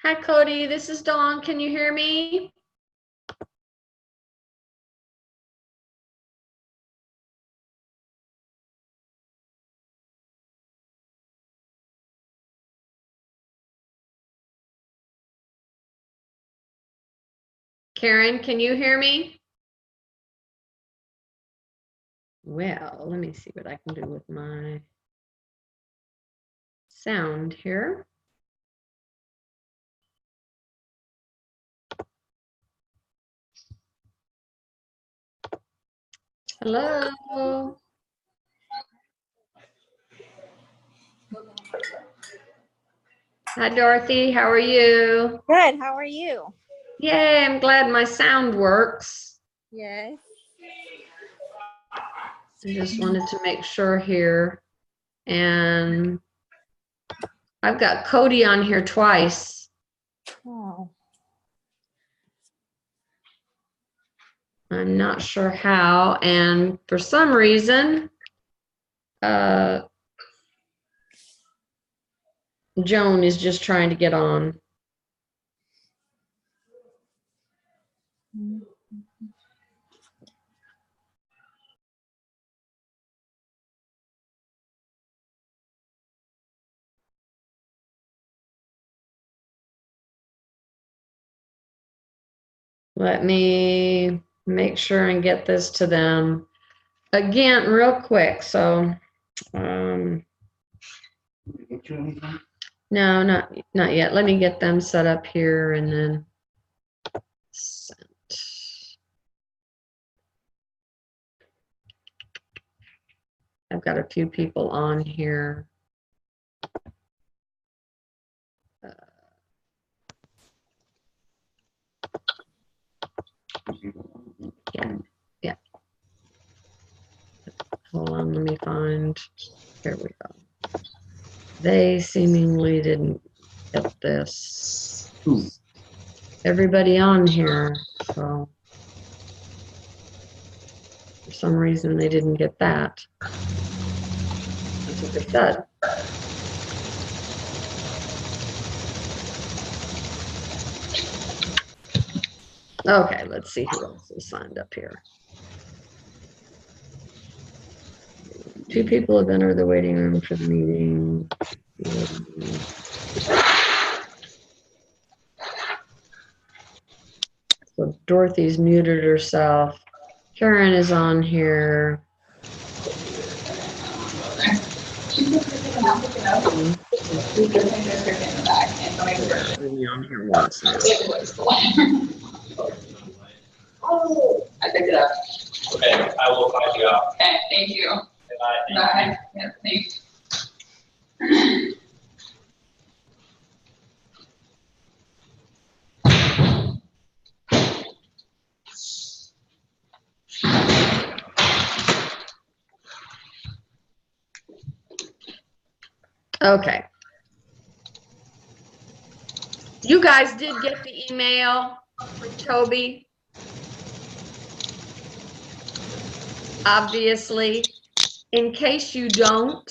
Hi, Cody. This is Dawn. Can you hear me? Karen, can you hear me? Well, let me see what I can do with my sound here. Hello. Hi, Dorothy. How are you? Good. How are you? Yay, I'm glad my sound works. Yes. I just wanted to make sure here. And I've got Cody on here twice. Oh. I'm not sure how. And for some reason, Joan is just trying to get on. Let me make sure and get this to them again real quick. So, no, not yet. Let me get them set up here and then sent. I've got a few people on here. Yeah. Hold on, let me find. Here we go. They seemingly didn't get this. Everybody on here, so for some reason they didn't get that. That's what they said. Okay, let's see who else is signed up here. 2 people have entered the waiting room for the meeting. So Dorothy's muted herself. Karen is on here. Only on here once now. Oh, I picked it up. Okay, I will find you out. Okay, thank you. Bye. Bye. Yeah, thanks. Okay. You guys did get the email from Toby. Obviously, in case you don't,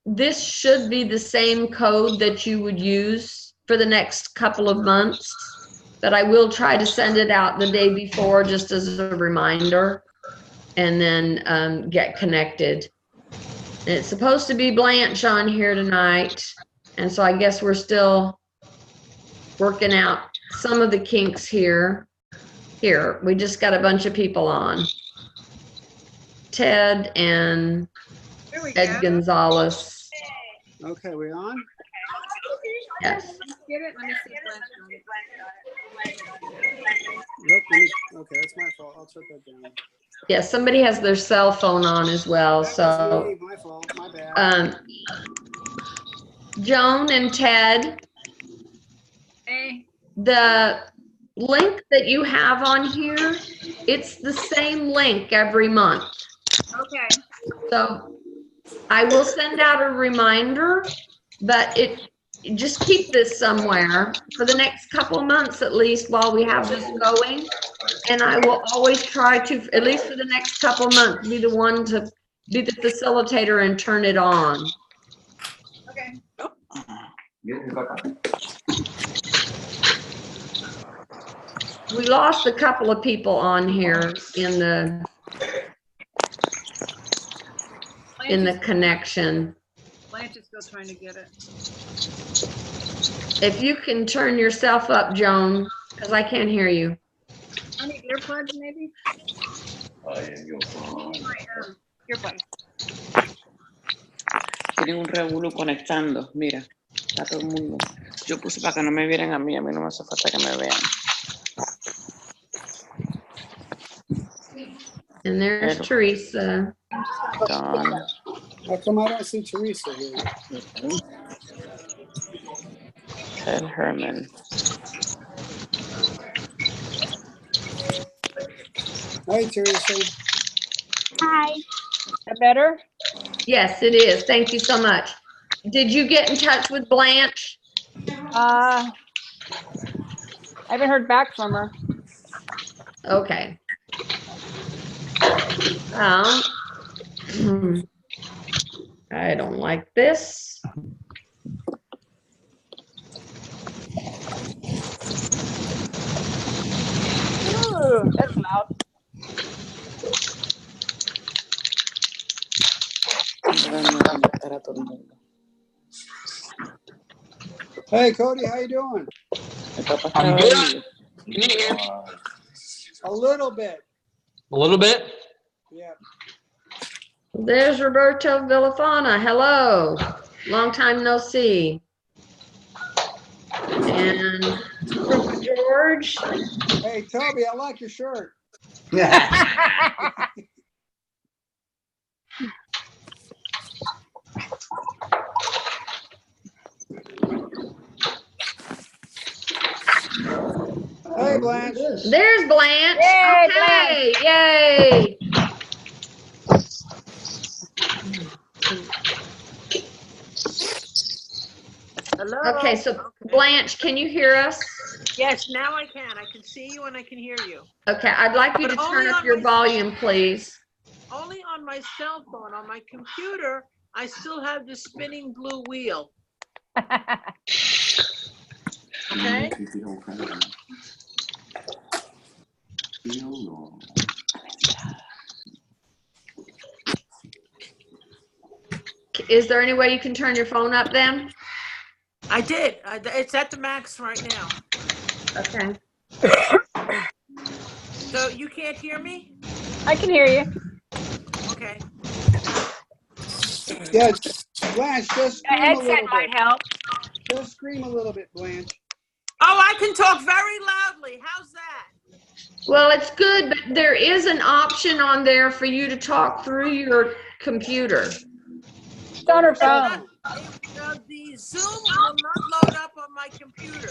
this should be the same code that you would use for the next couple of months, but I will try to send it out the day before just as a reminder and then get connected. And it's supposed to be Blanche on here tonight, and so I guess we're still working out some of the kinks here. Here, we just got a bunch of people on. Ted and Ed Gonzalez. Okay, we on? Yes. Get it? Let me see. Nope, okay, that's my fault. I'll shut that down. Yeah, somebody has their cell phone on as well. That So was me, my fault, my bad. Joan and Ted, Hey. the link that you have on here, it's the same link every month. Okay. So I will send out a reminder, but just keep this somewhere for the next couple months at least while we have this going. And I will always try to, at least for the next couple months, be the one to be the facilitator and turn it on. Okay. We lost a couple of people on here in the connection. Blanche is still trying to get it. If you can turn yourself up, Joan, because I can't hear you. I need earplugs, maybe? Earplugs. Tienen un revolú conectando, mira, está todo el mundo. Yo puse para que no me vieran a mí no me hace falta que me vean. And there's Teresa. Don. How come I don't see Teresa here? Ted Herman. Hi, Teresa. Hi. That better? Yes, it is. Thank you so much. Did you get in touch with Blanche? I haven't heard back from her. Okay. I don't like this. Ooh, that's loud. Hey, Cody, how you doing? I'm good. Can you hear me? A little bit. A little bit? Yeah. There's Roberto Villafana. Hello. Long time no see. And Trooper George. Hey, Toby, I like your shirt. Hey, Blanche. There's Blanche. Yay, Okay. Yay. Hello? Okay, so Blanche, can you hear us? Yes, now I can. I can see you and I can hear you. Okay, I'd like you But to only turn up on your my- volume, please. Only on my cell phone. On my computer, I still have the spinning blue wheel. Okay? Is there any way you can turn your phone up then? I did. It's at the max right now. Okay. So you can't hear me? I can hear you. Okay. Yeah, Blanche, just A scream a headset little might bit. help. Just scream a little bit, Blanche. Oh, I can talk very loudly. How's that? Well, it's good, but there is an option on there for you to talk through your computer. It's on her phone. The Zoom will not load up on my computer.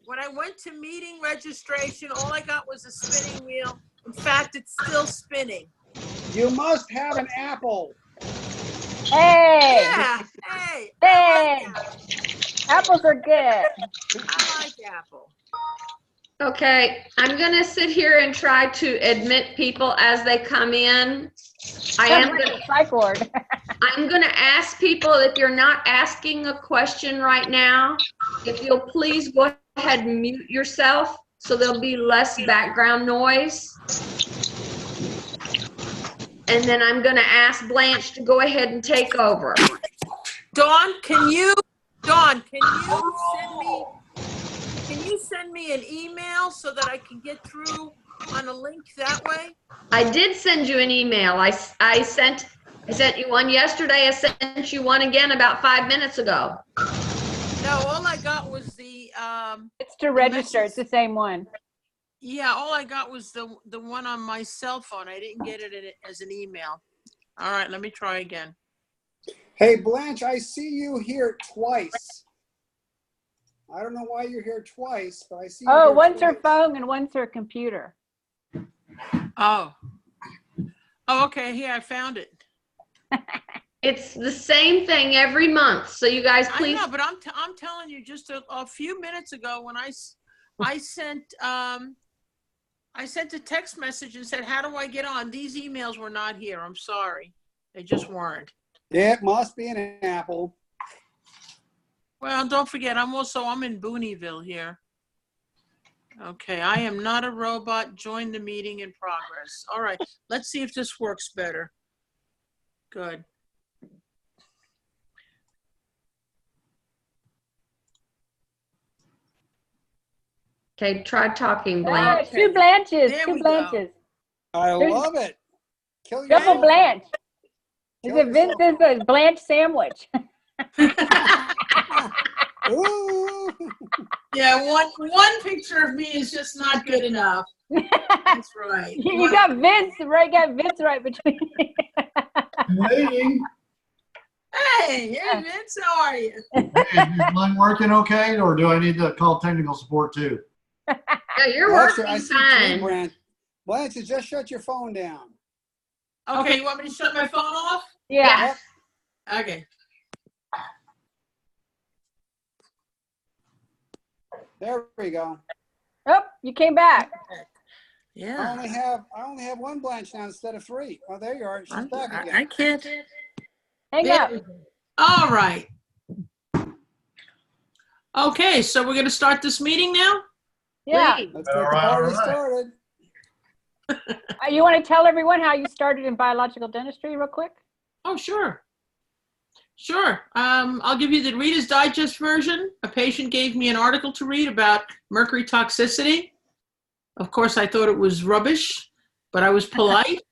When I went to meeting registration, all I got was a spinning wheel. In fact, it's still spinning. You must have an Apple. Hey. Yeah. Hey. Hey. I like Apple. Apples are good. I like Apple. Okay, I'm gonna sit here and try to admit people as they come in. Sounds like a psych ward. I'm gonna ask people, if you're not asking a question right now, if you'll please go ahead and mute yourself so there'll be less background noise. And then I'm gonna ask Blanche to go ahead and take over. Dawn, can you send me an email so that I can get through on a link that way? I did send you an email. I sent you one yesterday. I sent you one again about 5 minutes ago. No, all I got was the It's to register. It's the same one. yeah, all I got was the one on my cell phone. I didn't get it as an email. All right, let me try again. Hey, Blanche, I see you here twice. I don't know why you're here twice, but I see you Oh, here one's her twice. phone and one's her computer. Oh, okay, here, I found it. It's the same thing every month. So you guys, please. I know, but I'm telling you, just a few minutes ago when I sent a text message and said, how do I get on? These emails were not here. I'm sorry. They just weren't. Yeah, it must be an Apple. Well, don't forget, I'm in Booneyville here. Okay, I am not a robot. Join the meeting in progress. All right, let's see if this works better. Good. Okay, try talking, Blanche. Two Blanches, There two we go. Blanches. I There's- love it. Kill your Double Blanche. Is Kill it Vince's a Blanche sandwich? Ooh. Yeah, one picture of me is just not good enough. That's right. You got Vince right. Got Vince right between. Waiting. Hey, Vince, how are you? Hey, is mine working okay, or do I need to call technical support too? Yeah, you're Actually, working I see fine. Blanche. Blanche, just shut your phone down. Okay, you want me to shut my phone off? Yeah. Okay. There we go. Oh, you came back. I Yeah. only have one Blanche now instead of three. Oh, there you are. She's back again. I can't. Hang up. All right. Okay, so we're going to start this meeting now? Yeah. Please. Let's get the All right, party all right. started. You want to tell everyone how you started in biological dentistry real quick? Oh, sure. Sure. I'll give you the Reader's Digest version. A patient gave me an article to read about mercury toxicity. Of course, I thought it was rubbish, but I was polite.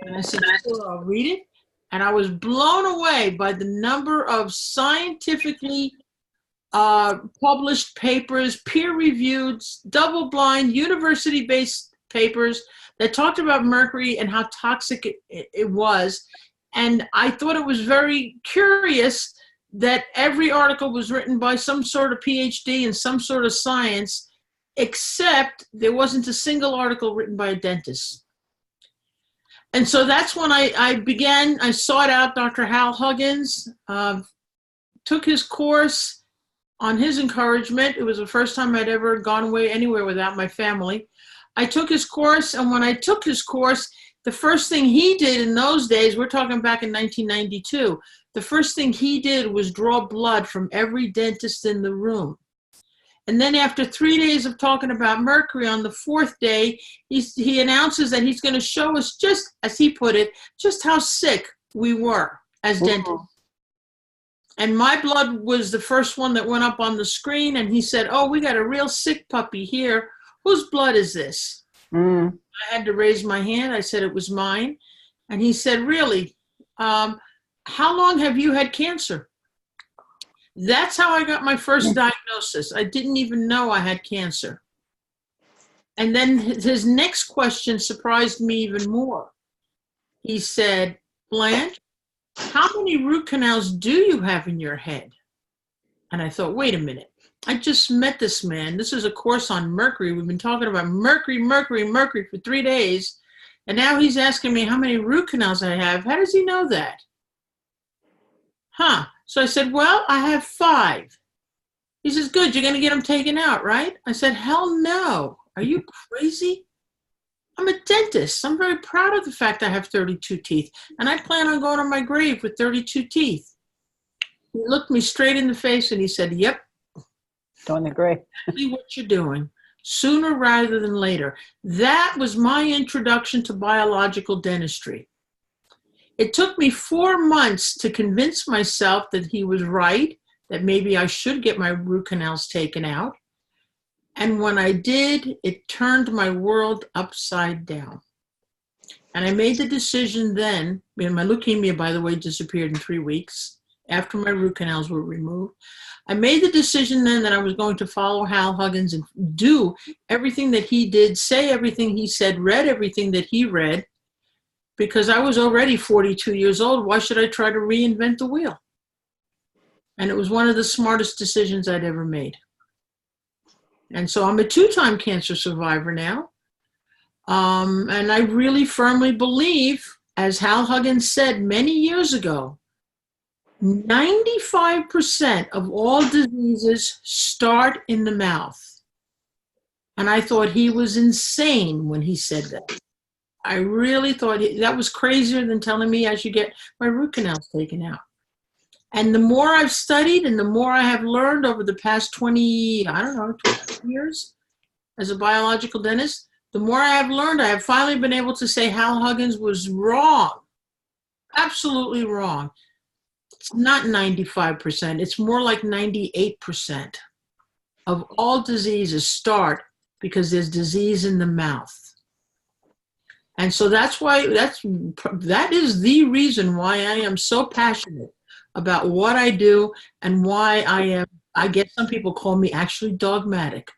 And I said, sure, I'll read it. And I was blown away by the number of scientifically published papers, peer-reviewed, double-blind, university-based papers that talked about mercury and how toxic it was. And I thought it was very curious that every article was written by some sort of PhD in some sort of science, except there wasn't a single article written by a dentist. And so that's when I sought out Dr. Hal Huggins, took his course on his encouragement. It was the first time I'd ever gone away anywhere without my family. I took his course, and when I took his course, the first thing he did in those days, we're talking back in 1992, the first thing he did was draw blood from every dentist in the room. And then after 3 days of talking about mercury, on the fourth day, he announces that he's going to show us, just as he put it, just how sick we were as dentists. And my blood was the first one that went up on the screen, and he said, oh, we got a real sick puppy here. Whose blood is this? I had to raise my hand. I said it was mine. And he said, really? How long have you had cancer? That's how I got my first diagnosis. I didn't even know I had cancer. And then his next question surprised me even more. He said, Blanche, how many root canals do you have in your head? And I thought, wait a minute. I just met this man. This is a course on mercury. We've been talking about mercury for 3 days. And now he's asking me how many root canals I have. How does he know that? So I said, well, I have 5. He says, good, you're going to get them taken out, right? I said, hell no. Are you crazy? I'm a dentist. I'm very proud of the fact I have 32 teeth. And I plan on going on my grave with 32 teeth. He looked me straight in the face and he said, yep. Don't agree. Exactly what you're doing, sooner rather than later. That was my introduction to biological dentistry. It took me 4 months to convince myself that he was right, that maybe I should get my root canals taken out. And when I did, it turned my world upside down. And I made the decision then, and my leukemia, by the way, disappeared in 3 weeks after my root canals were removed. I made the decision then that I was going to follow Hal Huggins and do everything that he did, say everything he said, read everything that he read, because I was already 42 years old. Why should I try to reinvent the wheel? And it was one of the smartest decisions I'd ever made. And so I'm a 2-time cancer survivor now. And I really firmly believe, as Hal Huggins said many years ago, 95% of all diseases start in the mouth. And I thought he was insane when he said that. I really thought that was crazier than telling me I should get my root canals taken out. And the more I've studied and the more I have learned over the past 20 years as a biological dentist, the more I have learned, I have finally been able to say Hal Huggins was wrong. Absolutely wrong. It's not 95%. It's more like 98% of all diseases start because there's disease in the mouth. And so that's why, that is the reason why I am so passionate about what I do and why I guess some people call me actually dogmatic.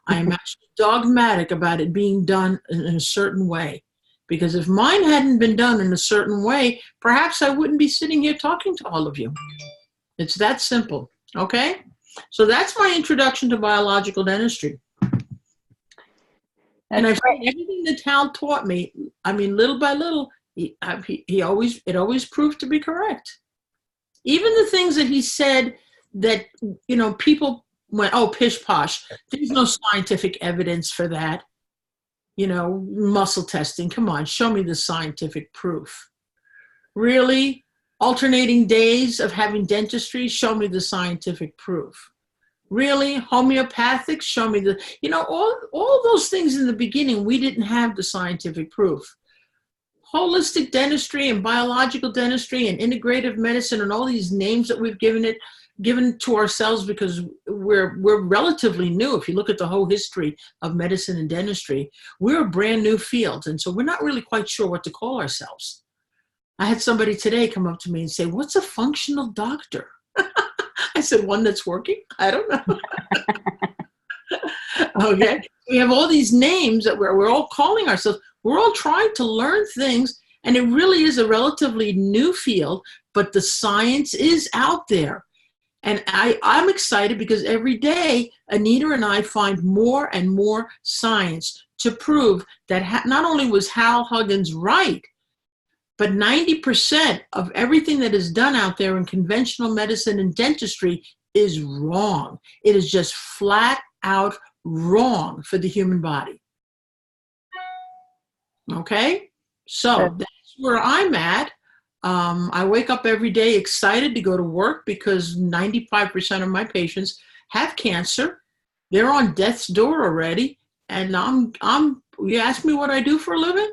I am actually dogmatic about it being done in a certain way. Because if mine hadn't been done in a certain way, perhaps I wouldn't be sitting here talking to all of you. It's that simple, okay? So that's my introduction to biological dentistry. And I've seen everything that Hal taught me. I mean, little by little, it always proved to be correct. Even the things that he said that, you know, people went, oh, pish posh. There's no scientific evidence for that. You know, muscle testing. Come on, show me the scientific proof. Really? Alternating days of having dentistry? Show me the scientific proof. Really? Homeopathic? Show me the, you know, all those things in the beginning, we didn't have the scientific proof. Holistic dentistry and biological dentistry and integrative medicine and all these names that we've given to ourselves because we're relatively new. If you look at the whole history of medicine and dentistry, we're a brand new field. And so we're not really quite sure what to call ourselves. I had somebody today come up to me and say, what's a functional doctor? I said, one that's working? I don't know. Okay. We have all these names that we're all calling ourselves. We're all trying to learn things, and it really is a relatively new field, but the science is out there. And I'm excited because every day, Anita and I find more and more science to prove that not only was Hal Huggins right, but 90% of everything that is done out there in conventional medicine and dentistry is wrong. It is just flat out wrong for the human body. Okay? So that's where I'm at. I wake up every day excited to go to work because 95% of my patients have cancer. They're on death's door already. And you ask me what I do for a living?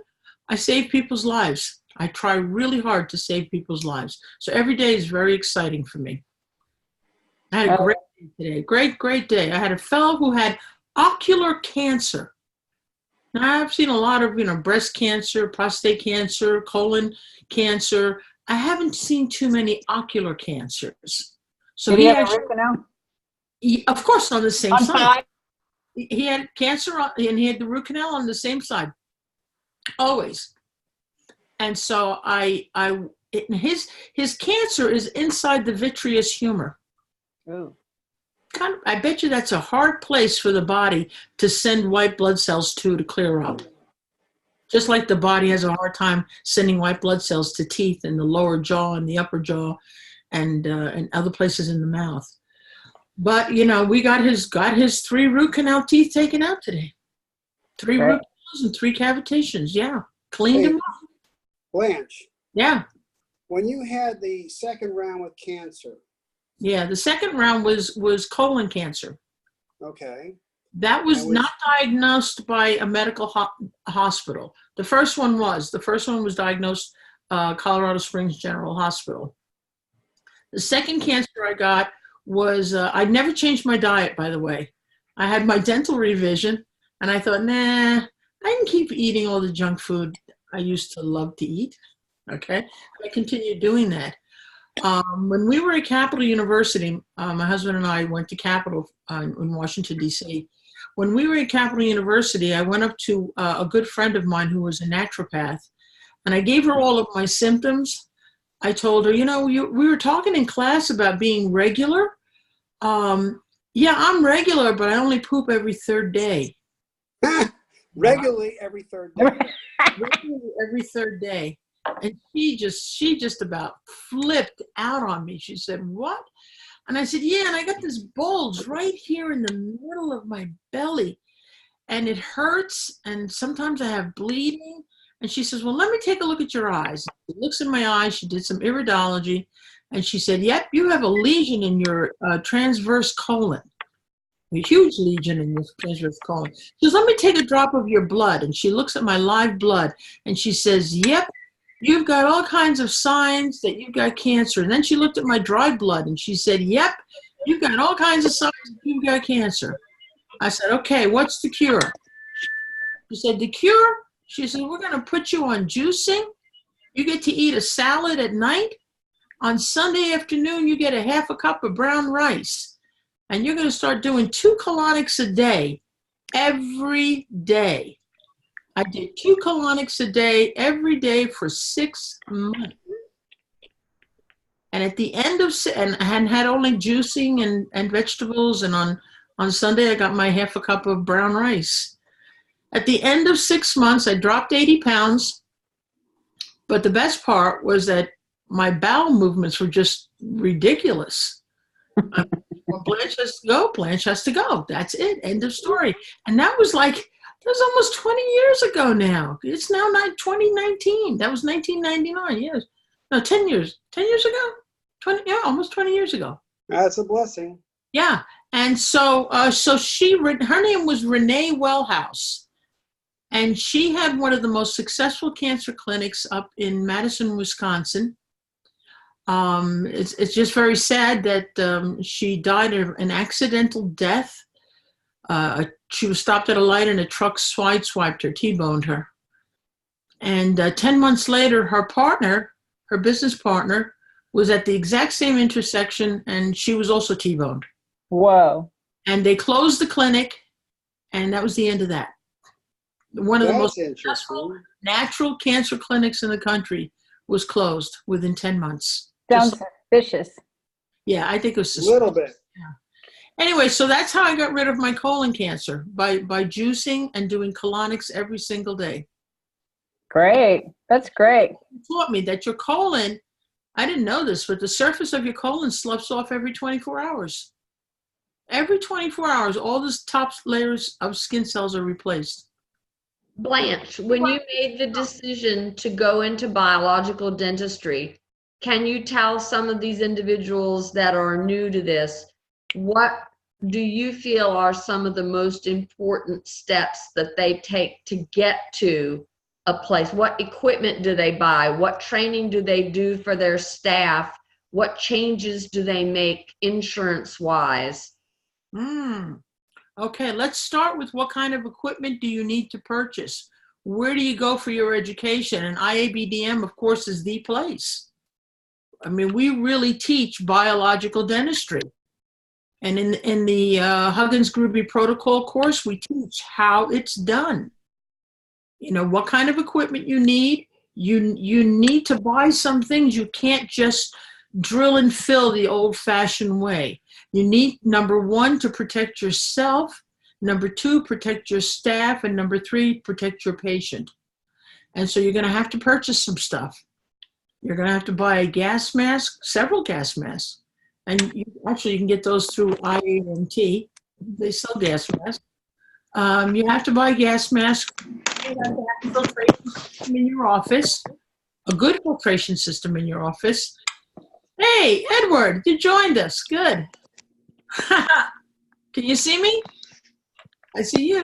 I save people's lives. I try really hard to save people's lives. So every day is very exciting for me. I had a great day today. Great day. I had a fellow who had ocular cancer. Now, I've seen a lot of, breast cancer, prostate cancer, colon cancer. I haven't seen too many ocular cancers. So Did he have a root canal? Of course, on the same On side. He had cancer and he had the root canal on the same side. Always. And so his cancer is inside the vitreous humor. Oh. I bet you that's a hard place for the body to send white blood cells to clear up. Just like the body has a hard time sending white blood cells to teeth in the lower jaw and the upper jaw and other places in the mouth. But, we got his 3 root canal teeth taken out today. 3 root canals and 3 cavitations. Yeah. Cleaned them up. Blanche. Yeah. When you had the second round with cancer. Yeah, the second round was colon cancer. Okay. That was not diagnosed by a medical hospital. The first one was diagnosed Colorado Springs General Hospital. The second cancer I got was, I never changed my diet, by the way. I had my dental revision, and I thought, nah, I can keep eating all the junk food I used to love to eat. Okay, I continued doing that. When we were at Capital University, my husband and I went to Capital in Washington, D.C. When we were at Capital University, I went up to a good friend of mine who was a naturopath, and I gave her all of my symptoms. I told her, we were talking in class about being regular. Yeah, I'm regular, but I only poop every 3rd day. Regularly every 3rd day. Regularly every 3rd day. And she just about flipped out on me. She said, what? And I said, yeah, and I got this bulge right here in the middle of my belly. And it hurts, and sometimes I have bleeding. And she says, well, let me take a look at your eyes. She looks in my eyes. She did some iridology. And she said, yep, you have a lesion in your transverse colon. A huge lesion in your transverse colon. She says, let me take a drop of your blood. And she looks at my live blood and she says, yep, you've got all kinds of signs that you've got cancer. And then she looked at my dry blood and she said, yep, you've got all kinds of signs that you've got cancer. I said, okay, what's the cure? She said, the cure? She said, we're going to put you on juicing. You get to eat a salad at night. On Sunday afternoon, you get a half a cup of brown rice. And you're going to start doing 2 colonics a day, every day. I did 2 colonics a day, every day for 6 months. And at the end of, and I had only juicing and vegetables. And on Sunday, I got my half a cup of brown rice. At the end of 6 months, I dropped 80 pounds. But the best part was that my bowel movements were just ridiculous. Well, Blanche has to go. Blanche has to go. That's it. End of story. And that was almost 20 years ago now. It's now 2019. That was 1999. Yes. No, 10 years. 10 years ago? 20, yeah, almost 20 years ago. That's a blessing. Yeah. And so her name was Renee Wellhouse. And she had one of the most successful cancer clinics up in Madison, Wisconsin. It's just very sad that she died of an accidental death. She was stopped at a light and a truck sideswiped her, T-boned her. And 10 months later, her business partner, was at the exact same intersection and she was also T-boned. Whoa. And they closed the clinic and that was the end of that. One of the most That's successful natural cancer clinics in the country was closed within 10 months. Sounds suspicious. Yeah, I think it was a little bit. Yeah. Anyway, so that's how I got rid of my colon cancer, by juicing and doing colonics every single day. Great. That's great. It taught me that your colon, I didn't know this, but the surface of your colon sloughs off every 24 hours. Every 24 hours, all the top layers of skin cells are replaced. Blanche, when you made the decision to go into biological dentistry, can you tell some of these individuals that are new to this, what do you feel are some of the most important steps that they take to get to a place? What equipment do they buy? What training do they do for their staff? What changes do they make insurance-wise? Okay, let's start with what kind of equipment do you need to purchase? Where do you go for your education? And IABDM, of course, is the place. I mean, we really teach biological dentistry. And in the Huggins-Gruby protocol course, we teach how it's done. You know, what kind of equipment you need. You need to buy some things. You can't just drill and fill the old-fashioned way. You need, number 1, to protect yourself. Number 2, protect your staff. And number 3, protect your patient. And so you're going to have to purchase some stuff. You're going to have to buy a gas mask, several gas masks. And you can get those through IAMT. They sell gas masks. You have to buy a gas mask. You have to have a filtration system in your office, a good filtration system in your office. Hey, Edward, you joined us. Good. Can you see me? I see you.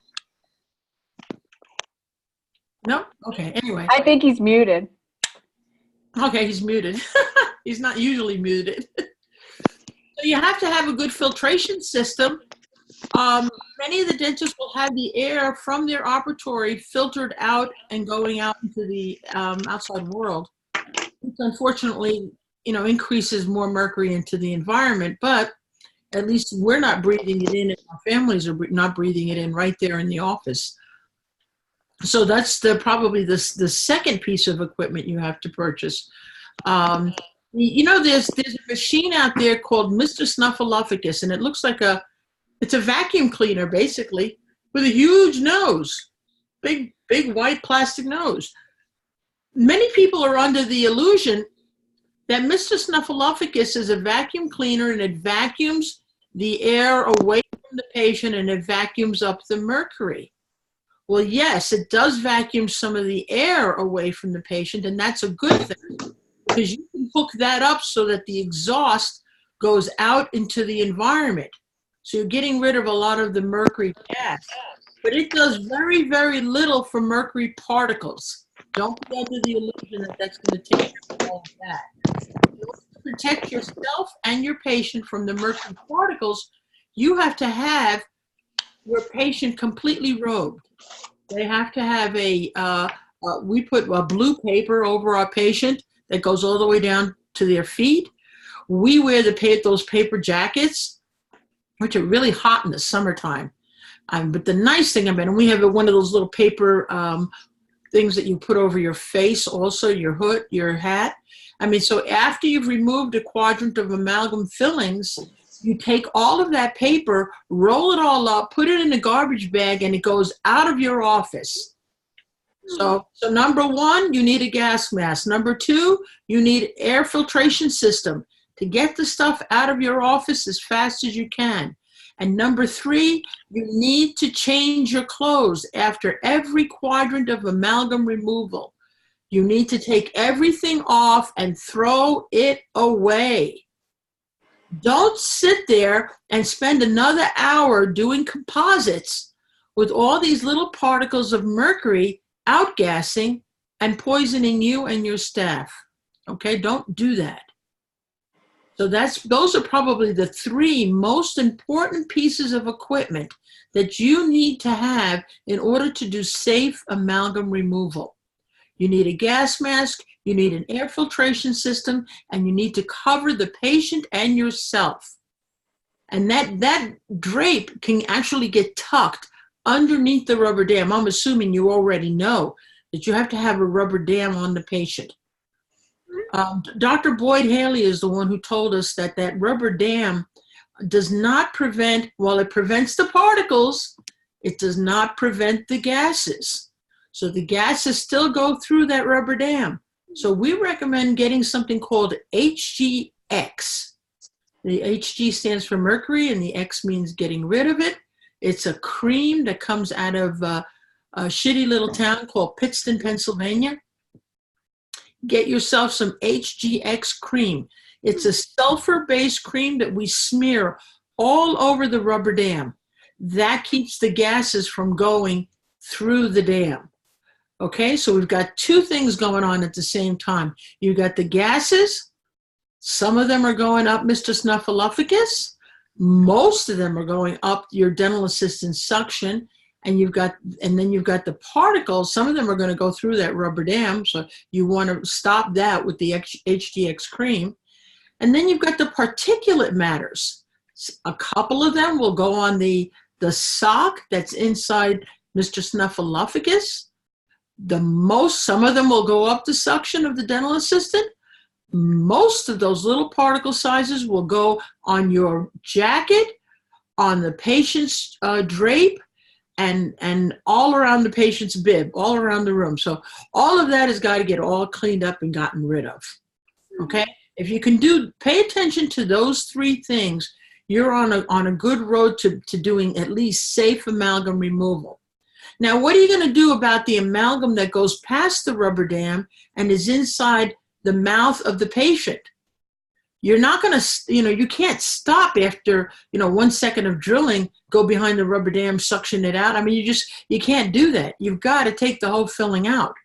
No? Okay, anyway. I think he's muted. Okay, he's muted. He's not usually muted. So you have to have a good filtration system. Many of the dentists will have the air from their operatory filtered out and going out into the outside world, which unfortunately, increases more mercury into the environment, but at least we're not breathing it in and our families are not breathing it in right there in the office. So that's probably the second piece of equipment you have to purchase. There's a machine out there called Mr. Snuffleupagus, and it looks like it's a vacuum cleaner basically with a huge nose, big white plastic nose. Many people are under the illusion that Mr. Snuffleupagus is a vacuum cleaner and it vacuums the air away from the patient and it vacuums up the mercury. Well, yes, it does vacuum some of the air away from the patient, and that's a good thing. because you can hook that up so that the exhaust goes out into the environment. So you're getting rid of a lot of the mercury gas. But it does very, very little for mercury particles. Don't be under the illusion that that's going to take care of all of that. In order to protect yourself and your patient from the mercury particles, you have to have your patient completely robed. They have to have we put a blue paper over our patient that goes all the way down to their feet. We wear those paper jackets, which are really hot in the summertime. But the nice thing about it, and we have one of those little paper things that you put over your face, also your hood, your hat. I mean, so after you've removed a quadrant of amalgam fillings, you take all of that paper, roll it all up, put it in a garbage bag, and it goes out of your office. So number one, you need a gas mask. Number two, you need air filtration system to get the stuff out of your office as fast as you can. And number three, you need to change your clothes after every quadrant of amalgam removal. You need to take everything off and throw it away. Don't sit there and spend another hour doing composites with all these little particles of mercury outgassing and poisoning you and your staff. Okay, don't do that. So those are probably the three most important pieces of equipment that you need to have in order to do safe amalgam removal. You need a gas mask, you need an air filtration system, and you need to cover the patient and yourself. And that drape can actually get tucked underneath the rubber dam. I'm assuming you already know that you have to have a rubber dam on the patient. Dr. Boyd Haley is the one who told us that rubber dam does not prevent, while it prevents the particles, it does not prevent the gases. So the gases still go through that rubber dam. So we recommend getting something called HGX. The HG stands for mercury and the X means getting rid of it. It's a cream that comes out of a shitty little town called Pittston, Pennsylvania. Get yourself some HGX cream. It's a sulfur-based cream that we smear all over the rubber dam. That keeps the gases from going through the dam. Okay, so we've got two things going on at the same time. You've got the gases. Some of them are going up Mr. Snuffleupagus. Most of them are going up your dental assistant suction. And then you've got the particles. Some of them are going to go through that rubber dam. So you want to stop that with the HGX cream. And then you've got the particulate matters. A couple of them will go on the sock that's inside Mr. Snuffleupagus. Some of them will go up the suction of the dental assistant. Most of those little particle sizes will go on your jacket, on the patient's drape, and all around the patient's bib, all around the room. So all of that has got to get all cleaned up and gotten rid of. Okay? If you can pay attention to those three things, you're on a good road to doing at least safe amalgam removal. Now, what are you going to do about the amalgam that goes past the rubber dam and is inside the mouth of the patient? You're not going to, you can't stop after, 1 second of drilling, go behind the rubber dam, suction it out. I mean, you can't do that. You've got to take the whole filling out,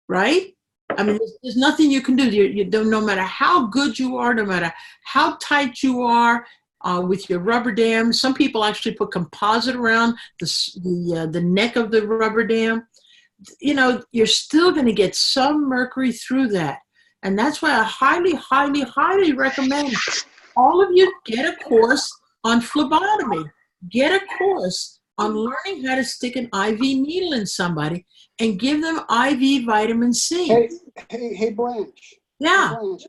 right? I mean, there's nothing you can do. You don't, no matter how good you are, no matter how tight you are with your rubber dam. Some people actually put composite around the neck of the rubber dam. You're still going to get some mercury through that. And that's why I highly, highly, highly recommend all of you get a course on phlebotomy. Get a course on learning how to stick an IV needle in somebody and give them IV vitamin C. Hey, Blanche. Yeah. Hey, Blanche,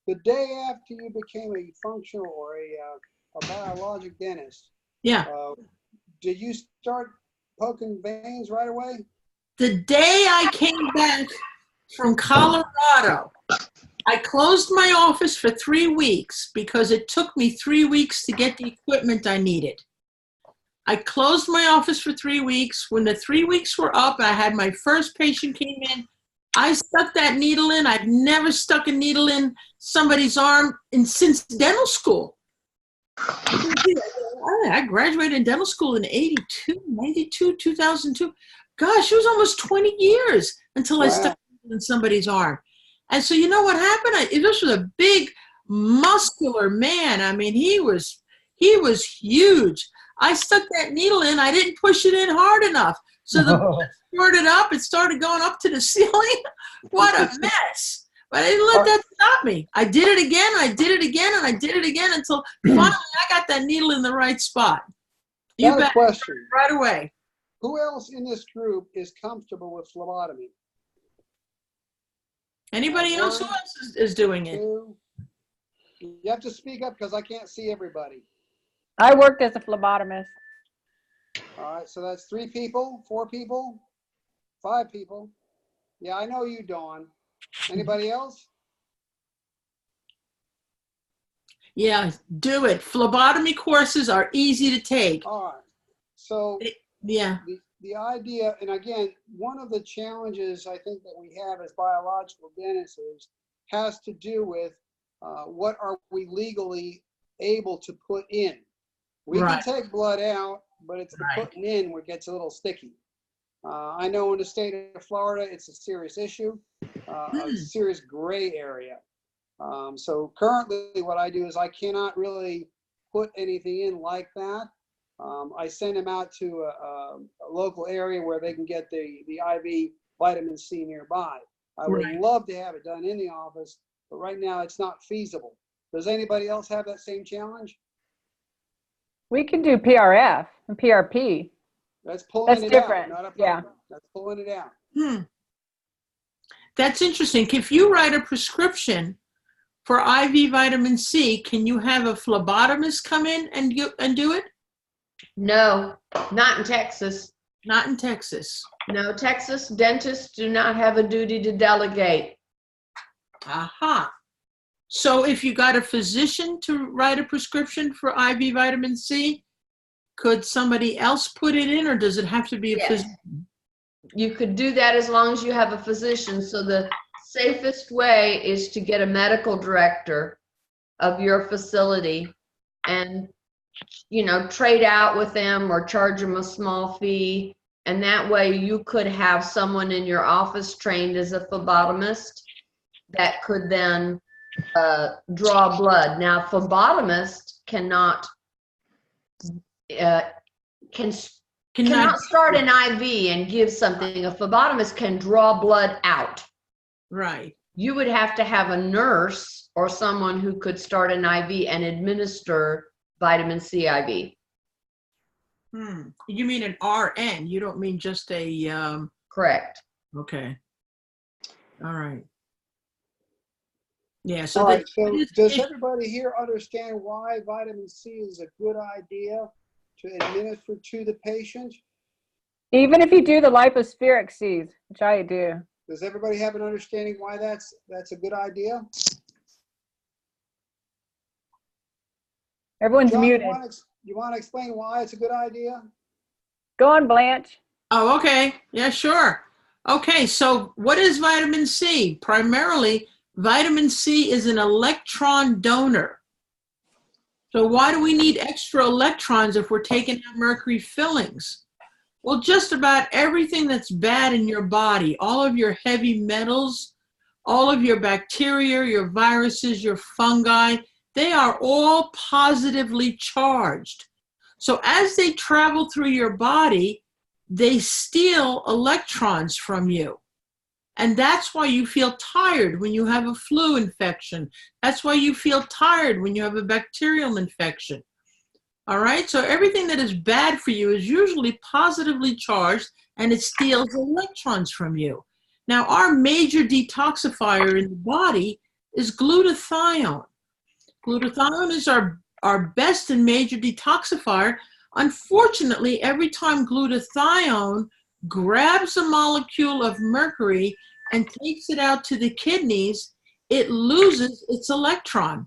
the day after you became a functional or a biologic dentist, yeah, did you start poking veins right away? The day I came back from Colorado, I closed my office for 3 weeks because it took me 3 weeks to get the equipment I needed. I closed my office for 3 weeks. When the 3 weeks were up, I had my first patient came in I stuck that needle in. I've never stuck a needle in somebody's arm since dental school. I graduated dental school in 92, 2002. Gosh, it was almost 20 years until I stuck in somebody's arm. And so you know what happened? This was a big, muscular man. I mean, he was huge. I stuck that needle in. I didn't push it in hard enough. So the blood squirted up. It started going up to the ceiling. What a mess. But I didn't let that stop me. I did it again, I did it again, and I did it again until finally I got that needle in the right spot. You bet. Question. Right away. Who else in this group is comfortable with phlebotomy? Anybody else? Who else is doing it? Two. You have to speak up because I can't see everybody. I worked as a phlebotomist. All right, so that's 3 people, 4 people, 5 people. Yeah, I know you, Dawn. Anybody else? Yeah, do it. Phlebotomy courses are easy to take. All right. So yeah, the idea, and again, one of the challenges I think that we have as biological dentists has to do with what are we legally able to put in. We can take blood out, but it's the putting in where it gets a little sticky. I know in the state of Florida, it's a serious issue, a serious gray area. So currently what I do is I cannot really put anything in like that. I send them out to a local area where they can get the IV vitamin C nearby. I would love to have it done in the office, but right now it's not feasible. Does anybody else have that same challenge? We can do PRF and PRP. That's pulling That's it different. out. Not a Yeah. That's pulling it out. That's interesting. If you write a prescription for IV vitamin C, can you have a phlebotomist come in and do it? No, not in Texas. Not in Texas. No, Texas dentists do not have a duty to delegate. Aha. So if you got a physician to write a prescription for IV vitamin C, could somebody else put it in, or does it have to be a physician? You could do that as long as you have a physician. So the safest way is to get a medical director of your facility and, you know, trade out with them or charge them a small fee. And that way you could have someone in your office trained as a phlebotomist that could then draw blood. Now, phlebotomist cannot start an IV and give something. A phlebotomist can draw blood out. Right. You would have to have a nurse or someone who could start an IV and administer vitamin C IV. You mean an RN? You don't mean just a... Correct. Okay. All right. Yeah. So, all right, so does everybody here understand why vitamin C is a good idea to administer to the patient? Even if you do the lipospheric Cs, which I do. Does everybody have an understanding why that's a good idea? Everyone's John, muted. You want to explain why it's a good idea? Go on, Blanche. Oh, okay. Yeah, sure. Okay, so what is vitamin C? Primarily, vitamin C is an electron donor. So why do we need extra electrons if we're taking out mercury fillings? Well, just about everything that's bad in your body, all of your heavy metals, all of your bacteria, your viruses, your fungi, they are all positively charged. So as they travel through your body, they steal electrons from you. And that's why you feel tired when you have a flu infection. That's why you feel tired when you have a bacterial infection. All right, so everything that is bad for you is usually positively charged, and it steals electrons from you. Now, our major detoxifier in the body is glutathione. Glutathione is our best and major detoxifier. Unfortunately, every time glutathione grabs a molecule of mercury and takes it out to the kidneys, it loses its electron.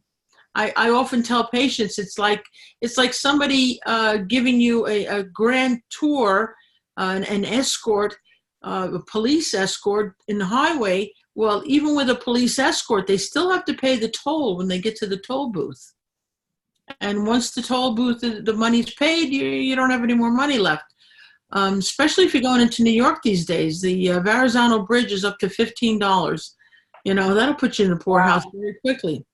I often tell patients it's like somebody giving you a grand tour, an escort a police escort in the highway. Well, even with a police escort, they still have to pay the toll when they get to the toll booth. And once the toll booth, the money's paid, you don't have any more money left. Especially if you're going into New York these days. The Verrazano Bridge is up to $15. That'll put you in the poorhouse very quickly.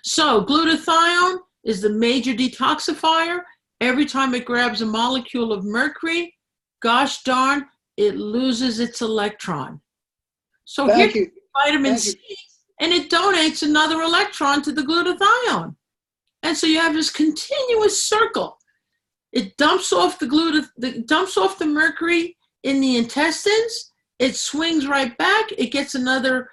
So glutathione is the major detoxifier. Every time it grabs a molecule of mercury, gosh darn, it loses its electron. So here's vitamin C, and it donates another electron to the glutathione. And so you have this continuous circle. It dumps off the mercury in the intestines. It swings right back. It gets another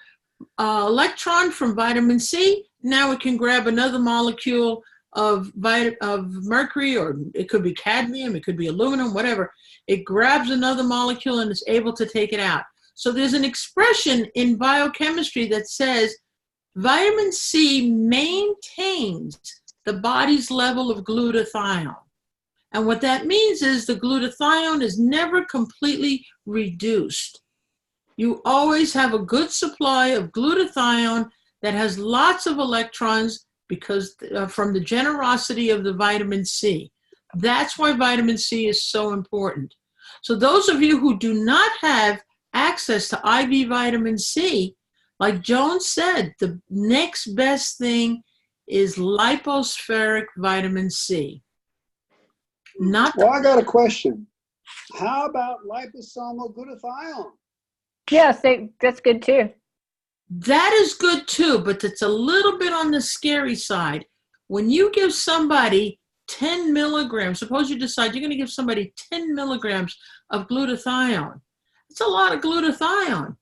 electron from vitamin C. Now it can grab another molecule of mercury, or it could be cadmium, it could be aluminum, whatever. It grabs another molecule and is able to take it out. So there's an expression in biochemistry that says vitamin C maintains the body's level of glutathione. And what that means is the glutathione is never completely reduced. You always have a good supply of glutathione that has lots of electrons because from the generosity of the vitamin C. That's why vitamin C is so important. So those of you who do not have access to IV vitamin C, like Joan said, the next best thing is lipospheric vitamin C. Well, I got a question. How about liposomal glutathione? Yes, that's good too. That is good too, but it's a little bit on the scary side. When you give somebody 10 milligrams, suppose you decide you're going to give somebody 10 milligrams of glutathione. It's a lot of glutathione.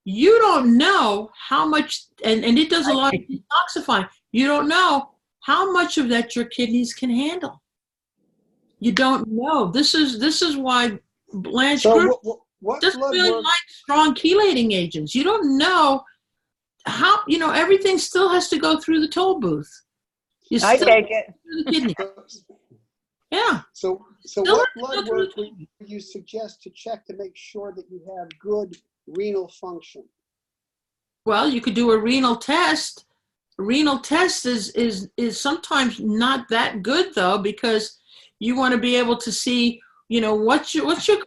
You don't know how much, and it does a lot of detoxifying. You don't know how much of that your kidneys can handle. You don't know. This is why Blanche doesn't really like strong chelating agents. You don't know how, everything still has to go through the toll booth. I take it. The kidney. Yeah. So what blood work would you suggest to check to make sure that you have good renal function? Well, you could do a renal test. A renal test is sometimes not that good though, because you want to be able to see, what's your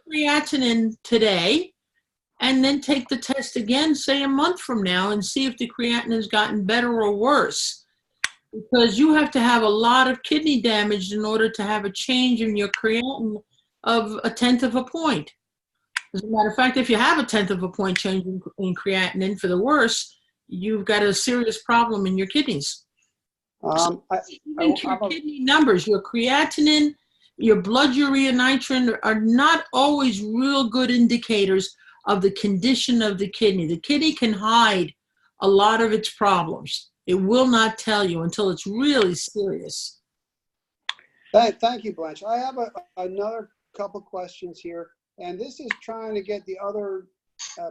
creatinine today, and then take the test again, say a month from now, and see if the creatinine has gotten better or worse. Because you have to have a lot of kidney damage in order to have a change in your creatinine of 1/10 of a point. As a matter of fact, if you have a 1/10 of a point change in creatinine for the worse, you've got a serious problem in your kidneys. Your kidney numbers, your creatinine, your blood urea nitrogen are not always real good indicators of the condition of the kidney. The kidney can hide a lot of its problems. It will not tell you until it's really serious. Thank you, Blanche. I have another couple questions here, and this is trying to get the other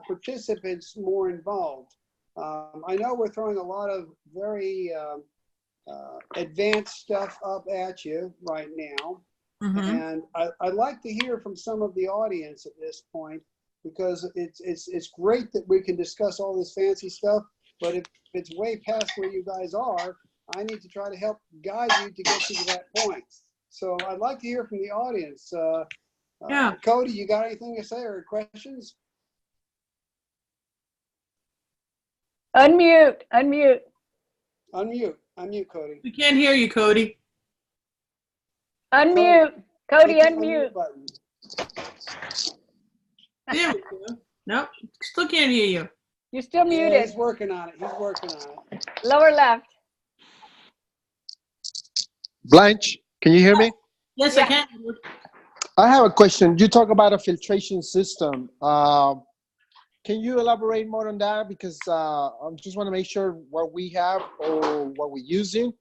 participants more involved. I know we're throwing a lot of very advanced stuff up at you right now. Mm-hmm. And I'd like to hear from some of the audience at this point, because it's great that we can discuss all this fancy stuff, but if it's way past where you guys are, I need to try to help guide you to get you to that point. So I'd like to hear from the audience. Yeah. Cody, you got anything to say or questions? Unmute, Cody. We can't hear you, Cody. Unmute. Cody, unmute. There we go. Nope, still can't hear you. You're still muted. Yeah, he's working on it. Lower left. Blanche, can you hear me? Yes, yeah. I can. I have a question. You talk about a filtration system. Can you elaborate more on that? Because I just want to make sure what we have or what we're using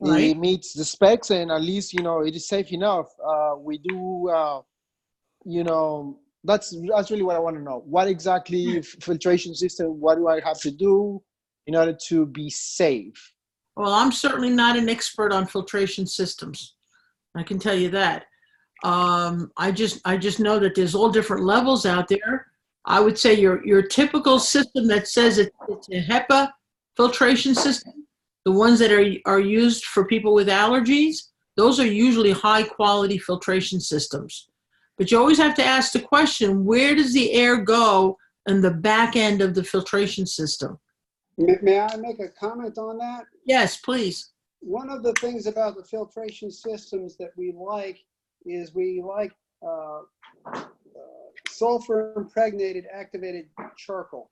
it meets the specs, and at least, it is safe enough. We do, that's really what I want to know. What exactly filtration system, what do I have to do in order to be safe? Well, I'm certainly not an expert on filtration systems. I can tell you that. I just know that there's all different levels out there. I would say your typical system that says it's a HEPA filtration system, the ones that are used for people with allergies, those are usually high quality filtration systems. But you always have to ask the question, where does the air go in the back end of the filtration system? May I make a comment on that? Yes, please. One of the things about the filtration systems that we like is we like sulfur impregnated activated charcoal.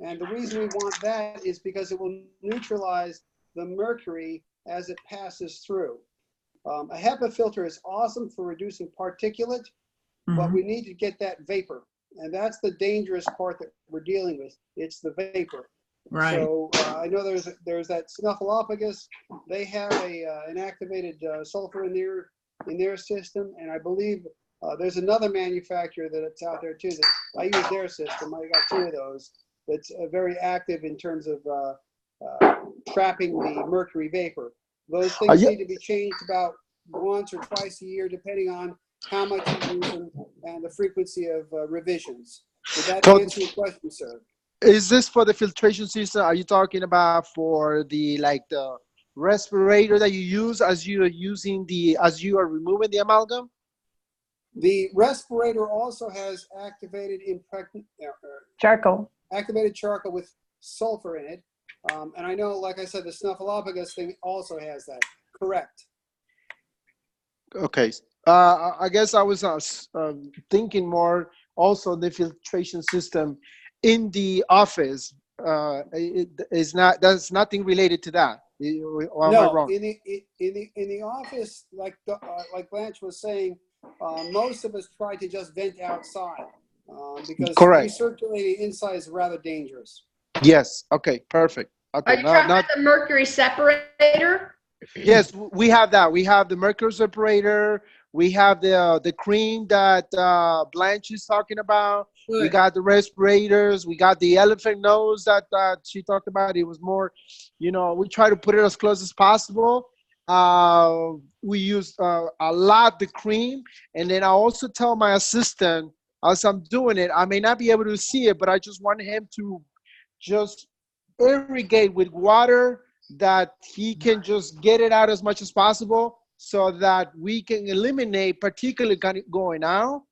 And the reason we want that is because it will neutralize the mercury as it passes through. A HEPA filter is awesome for reducing particulate, but we need to get that vapor. And that's the dangerous part that we're dealing with. It's the vapor. Right. So I know there's that Snuffleupagus. They have an activated sulfur in their system, and I believe there's another manufacturer that's out there too. That I use their system. I got 2 of those. That's very active in terms of trapping the mercury vapor. Those things need to be changed about once or twice a year, depending on how much you use them and the frequency of revisions. Did that answer your question, sir? Is this for the filtration system? Are you talking about for the respirator that you use as you are removing the amalgam? The respirator also has activated Charcoal. activated charcoal with sulfur in it. And I know, like I said, the Snuffleupagus thing also has that. Correct. Okay. I guess I was thinking more also the filtration system in the office. There's nothing related to that. Or am I wrong? In the office, like Blanche was saying, most of us try to just vent outside because recirculating inside is rather dangerous. Yes. Okay. Perfect. Okay. Are you talking about the mercury separator? Yes, we have that. We have the mercury separator. We have the cream that Blanche is talking about. Good. We got the respirators. We got the elephant nose that she talked about. It was more, we try to put it as close as possible. We use a lot the cream. And then I also tell my assistant, as I'm doing it, I may not be able to see it, but I just want him to just irrigate with water that he can just get it out as much as possible so that we can eliminate particularly going out.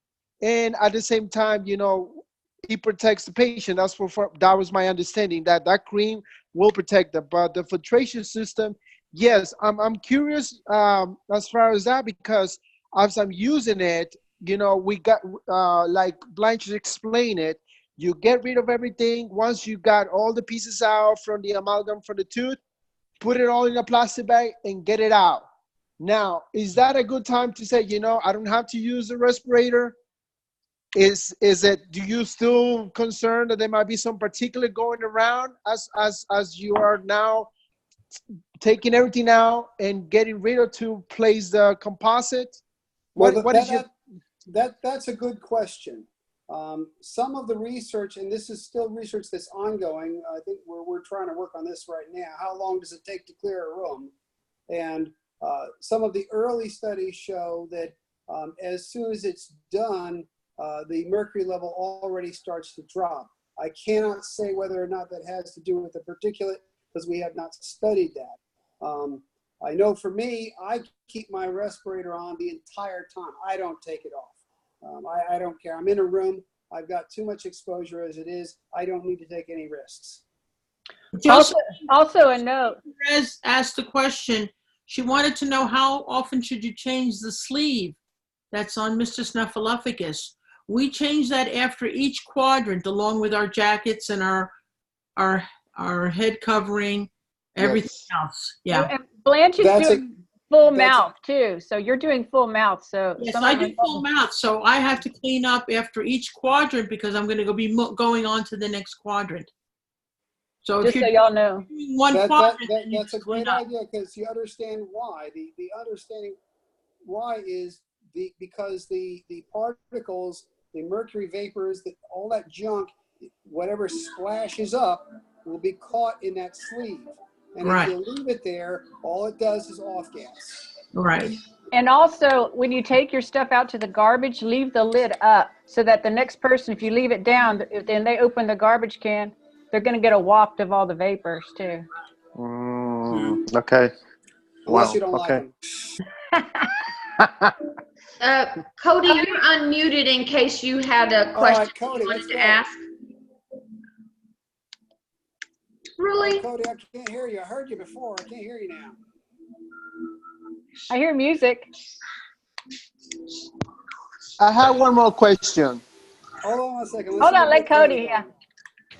And at the same time, he protects the patient. That was my understanding, that cream will protect them. But the filtration system, yes, I'm curious as far as that, because as I'm using it, we got, like Blanche explained it, you get rid of everything. Once you got all the pieces out from the amalgam from the tooth, put it all in a plastic bag and get it out. Now, is that a good time to say, I don't have to use the respirator? Do you still concerned that there might be some particulate going around as you are now taking everything out and getting rid of to place the composite? That's a good question. Some of the research, and this is still research that's ongoing, I think we're trying to work on this right now. How long does it take to clear a room? And some of the early studies show that as soon as it's done, the mercury level already starts to drop. I cannot say whether or not that has to do with the particulate because we have not studied that. I know for me, I keep my respirator on the entire time. I don't take it off. I don't care. I'm in a room. I've got too much exposure as it is. I don't need to take any risks. Also a note. Perez asked the question. She wanted to know how often should you change the sleeve that's on Mr. Snuffleupagus. We change that after each quadrant, along with our jackets and our head covering, everything else. Yeah. And Blanche is doing full mouth too. So you're doing full mouth. So yes, I do full mouth. So I have to clean up after each quadrant because I'm going to be going on to the next quadrant. So just so y'all know, that's a great idea because you understand why. The understanding why is because the particles, the mercury vapors, all that junk, whatever splashes up will be caught in that sleeve. And if you leave it there, all it does is off gas. Right. And also, when you take your stuff out to the garbage, leave the lid up so that the next person, if you leave it down, then they open the garbage can, they're going to get a waft of all the vapors too. Okay. Unless Wow, you don't okay. like them. Cody, you're unmuted in case you had a All right, question Cody, you wanted let's to go. ask. Really? Cody, I can't hear you. I heard you before. I can't hear you now. I hear music. I have one more question. Hold on one second. Hold on, let Cody. go. Yeah.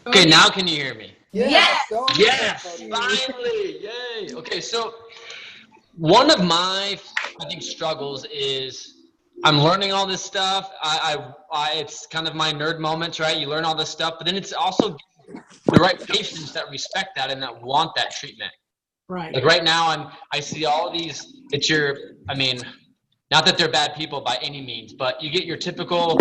Okay, now can you hear me? Yes. Go on, Yes, Cody. finally, yay. Okay, so one of my, I think, struggles is I'm learning all this stuff. It's kind of my nerd moments, right? You learn all this stuff, but then it's also the right patients that respect that and that want that treatment. Right. Like right now, I see all these, not that they're bad people by any means, but you get your typical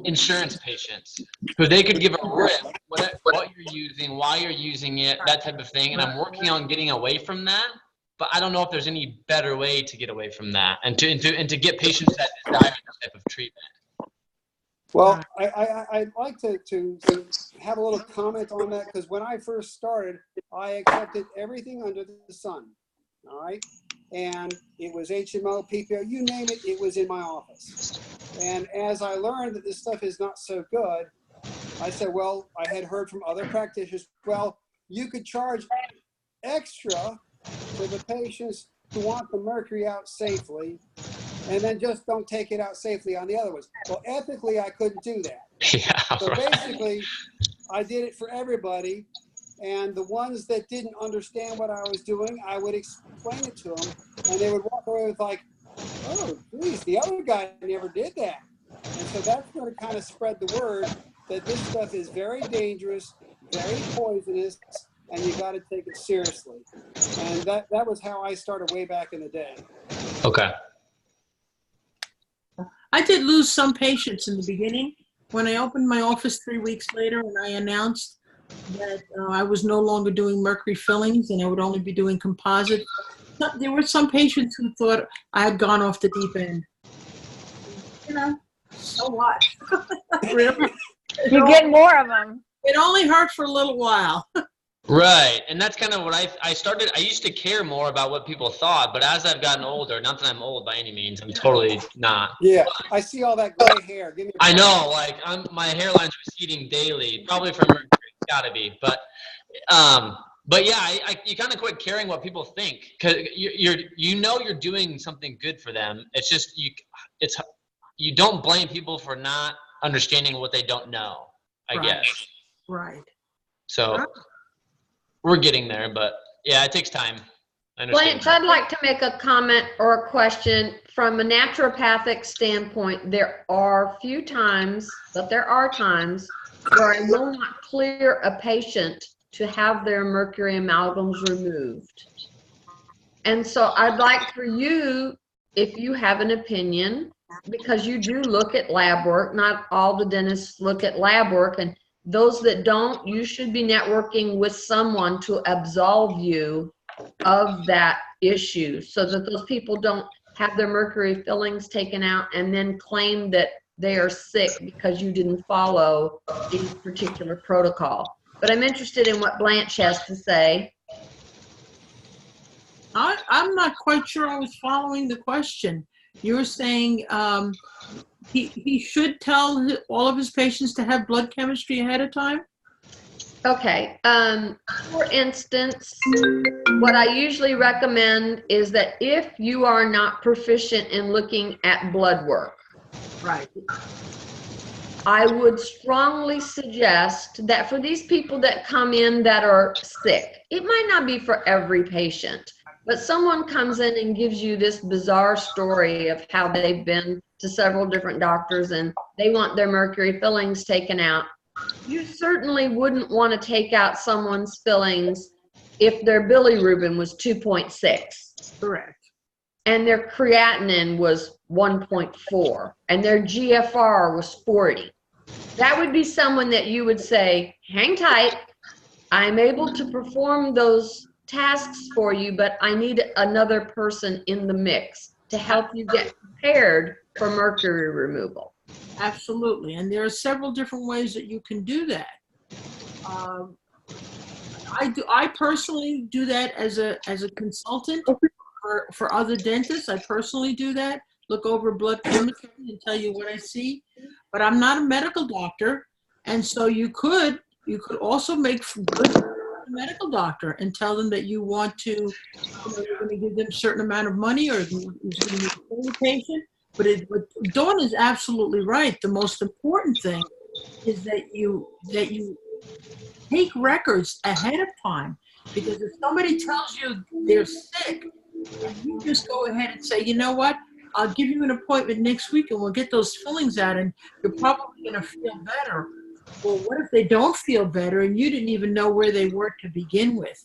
insurance patients who they could give a rip what you're using, why you're using it, that type of thing. And I'm working on getting away from that, but I don't know if there's any better way to get away from that and to get patients that desire that type of treatment. Well, I'd like to have a little comment on that, because when I first started, I accepted everything under the sun, all right? And it was HMO, PPO, you name it, it was in my office. And as I learned that this stuff is not so good, I said, well, I had heard from other practitioners, well, you could charge extra to the patients who want the mercury out safely, and then just don't take it out safely on the other ones. Well, ethically, I couldn't do that. Yeah, So basically, I did it for everybody, and the ones that didn't understand what I was doing, I would explain it to them, and they would walk away with like, oh, geez, the other guy never did that. And so that's going to kind of spread the word that this stuff is very dangerous, very poisonous, and you got to take it seriously. And that was how I started way back in the day. Okay. I did lose some patients in the beginning. When I opened my office 3 weeks later and I announced that I was no longer doing mercury fillings and I would only be doing composite, there were some patients who thought I had gone off the deep end. You know, so what? Really? You get more of them. It only hurt for a little while. Right, and that's kind of what I used to care more about what people thought, but as I've gotten older, not that I'm old by any means, I'm totally not. Yeah, I see all that gray hair. Give me I know, like my hairline's receding daily, probably from mercury, it's gotta be, but yeah, you kind of quit caring what people think, because you're doing something good for them. It's just you don't blame people for not understanding what they don't know, I guess. Right. So we're getting there, but yeah, it takes time. Blanche, I'd like to make a comment or a question from a naturopathic standpoint. There are few times, but there are times where I will not clear a patient to have their mercury amalgams removed. And so I'd like for you, if you have an opinion, because you do look at lab work, not all the dentists look at lab work, and those that don't, you should be networking with someone to absolve you of that issue so that those people don't have their mercury fillings taken out and then claim that they are sick because you didn't follow a particular protocol. But I'm interested in what Blanche has to say. I'm not quite sure I was following the question. You were saying he should tell all of his patients to have blood chemistry ahead of time? Okay. For instance, what I usually recommend is that if you are not proficient in looking at blood work, right, I would strongly suggest that for these people that come in that are sick, it might not be for every patient, but someone comes in and gives you this bizarre story of how they've been to several different doctors and they want their mercury fillings taken out. You certainly wouldn't want to take out someone's fillings if their bilirubin was 2.6. Correct. And their creatinine was 1.4 and their GFR was 40. That would be someone that you would say, hang tight, I'm able to perform those tasks for you, but I need another person in the mix to help you get prepared for mercury removal. Absolutely. And there are several different ways that you can do that. I personally do that as a consultant for other dentists. I personally do that. Look over blood chemistry and tell you what I see. But I'm not a medical doctor. And so you could also make good medical doctor and tell them that you want to, you're going to give them a certain amount of money, or you're going to pay the patient. But Dawn is absolutely right. The most important thing is that you take records ahead of time, because if somebody tells you they're sick, and you just go ahead and say, you know what, I'll give you an appointment next week and we'll get those fillings out and you're probably going to feel better. Well, what if they don't feel better and you didn't even know where they were to begin with?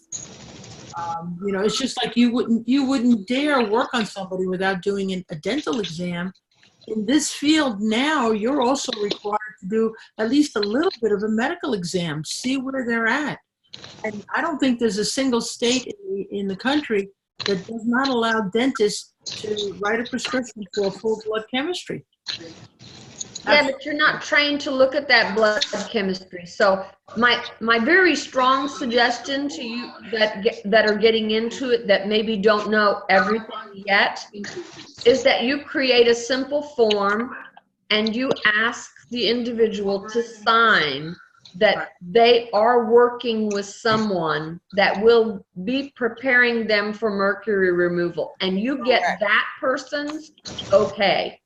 It's just like you wouldn't dare work on somebody without doing a dental exam. In this field now, you're also required to do at least a little bit of a medical exam, see where they're at. And I don't think there's a single state in the country that does not allow dentists to write a prescription for a full blood chemistry. Yeah, but you're not trained to look at that blood chemistry. So my very strong suggestion to you that are getting into it, that maybe don't know everything yet, is that you create a simple form and you ask the individual to sign that they are working with someone that will be preparing them for mercury removal, and you get that person's okay.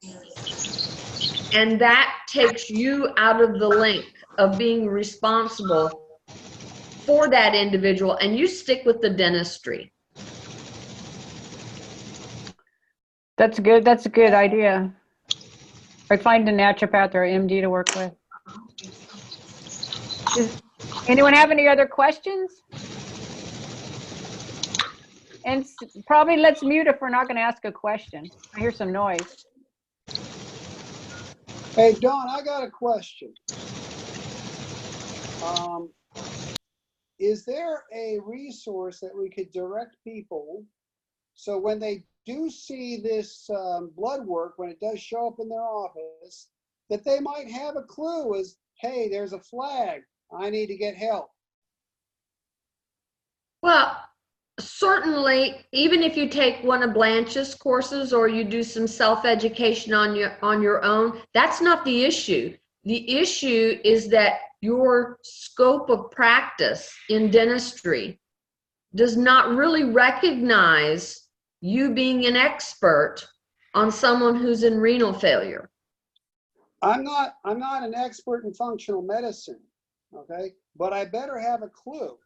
And that takes you out of the link of being responsible for that individual, and you stick with the dentistry. That's good. That's a good idea. Or find a naturopath or MD to work with. Does anyone have any other questions? And probably let's mute if we're not going to ask a question. I hear some noise. Hey, Dawn, I got a question. Is there a resource that we could direct people so when they do see this blood work, when it does show up in their office, that they might have a clue as, hey, there's a flag, I need to get help? Well, certainly, even if you take one of Blanche's courses or you do some self-education on your own, that's not the issue. The issue is that your scope of practice in dentistry does not really recognize you being an expert on someone who's in renal failure. I'm not an expert in functional medicine, okay? But I better have a clue,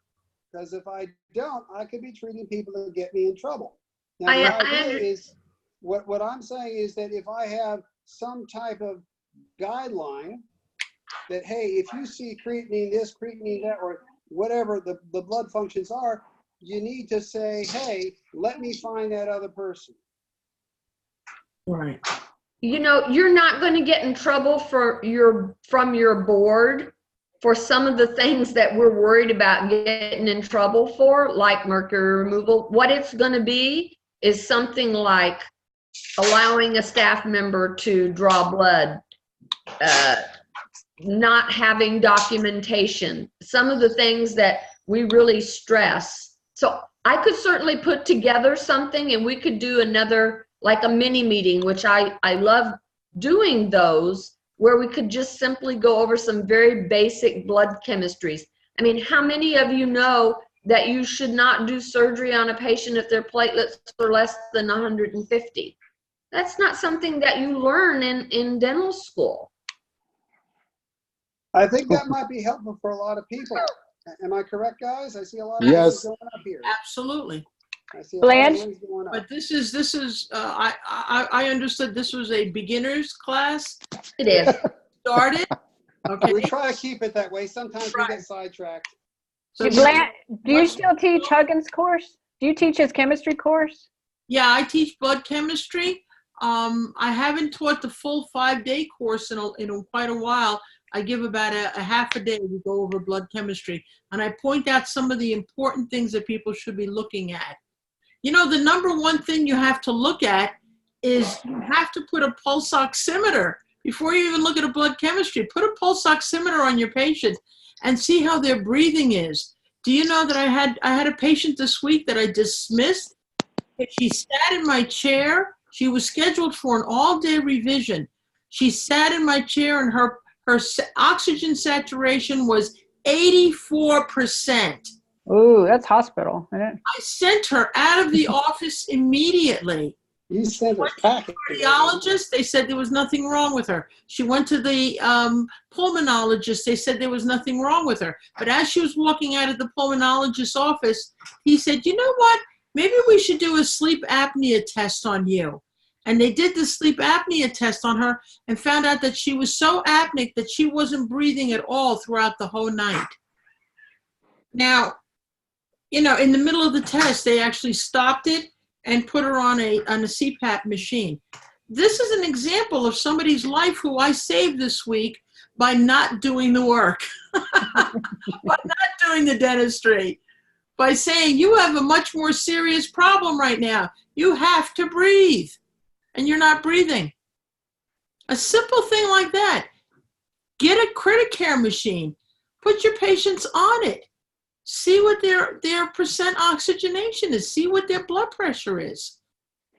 because if I don't, I could be treating people that get me in trouble. Now, the idea is, what I'm saying is that if I have some type of guideline that, hey, if you see creatinine this, creatinine that, or whatever the blood functions are, you need to say, hey, let me find that other person. Right. You know, you're not going to get in trouble from your board for some of the things that we're worried about getting in trouble for, like mercury removal. What it's going to be is something like allowing a staff member to draw blood, not having documentation, some of the things that we really stress. So I could certainly put together something and we could do another, like a mini meeting, which I love doing those, where we could just simply go over some very basic blood chemistries. I mean, how many of you know that you should not do surgery on a patient if their platelets are less than 150? That's not something that you learn in dental school. I think that might be helpful for a lot of people. Am I correct, guys? I see a lot of Yes. things going up here. Absolutely. I see a lot Blanche? of things going up. But this is I understood this was a beginner's class. It is. Started. Okay. We try to keep it that way. Sometimes we get sidetracked. So Blanche, do you still teach Huggins' course? Do you teach his chemistry course? yeah, I teach blood chemistry. I haven't taught the full 5-day course in quite a while. I give about a half a day to go over blood chemistry, and I point out some of the important things that people should be looking at. You know, the number one thing you have to look at is you have to put a pulse oximeter before you even look at a blood chemistry. Put a pulse oximeter on your patient and see how their breathing is. Do you know that I had a patient this week that I dismissed? She sat in my chair. She was scheduled for an all-day revision. She sat in my chair and her oxygen saturation was 84%. Ooh, that's hospital, isn't it? I sent her out of the office immediately. You sent her Went to packet. the cardiologist, they said there was nothing wrong with her. She went to the pulmonologist, they said there was nothing wrong with her. But as she was walking out of the pulmonologist's office, he said, you know what? Maybe we should do a sleep apnea test on you. And they did the sleep apnea test on her and found out that she was so apneic that she wasn't breathing at all throughout the whole night. Now, you know, in the middle of the test, they actually stopped it and put her on a CPAP machine. This is an example of somebody's life who I saved this week by not doing the work, by not doing the dentistry, by saying you have a much more serious problem right now. You have to breathe, and you're not breathing. A simple thing like that. Get a Criticare machine. Put your patients on it. See what their percent oxygenation is. See what their blood pressure is.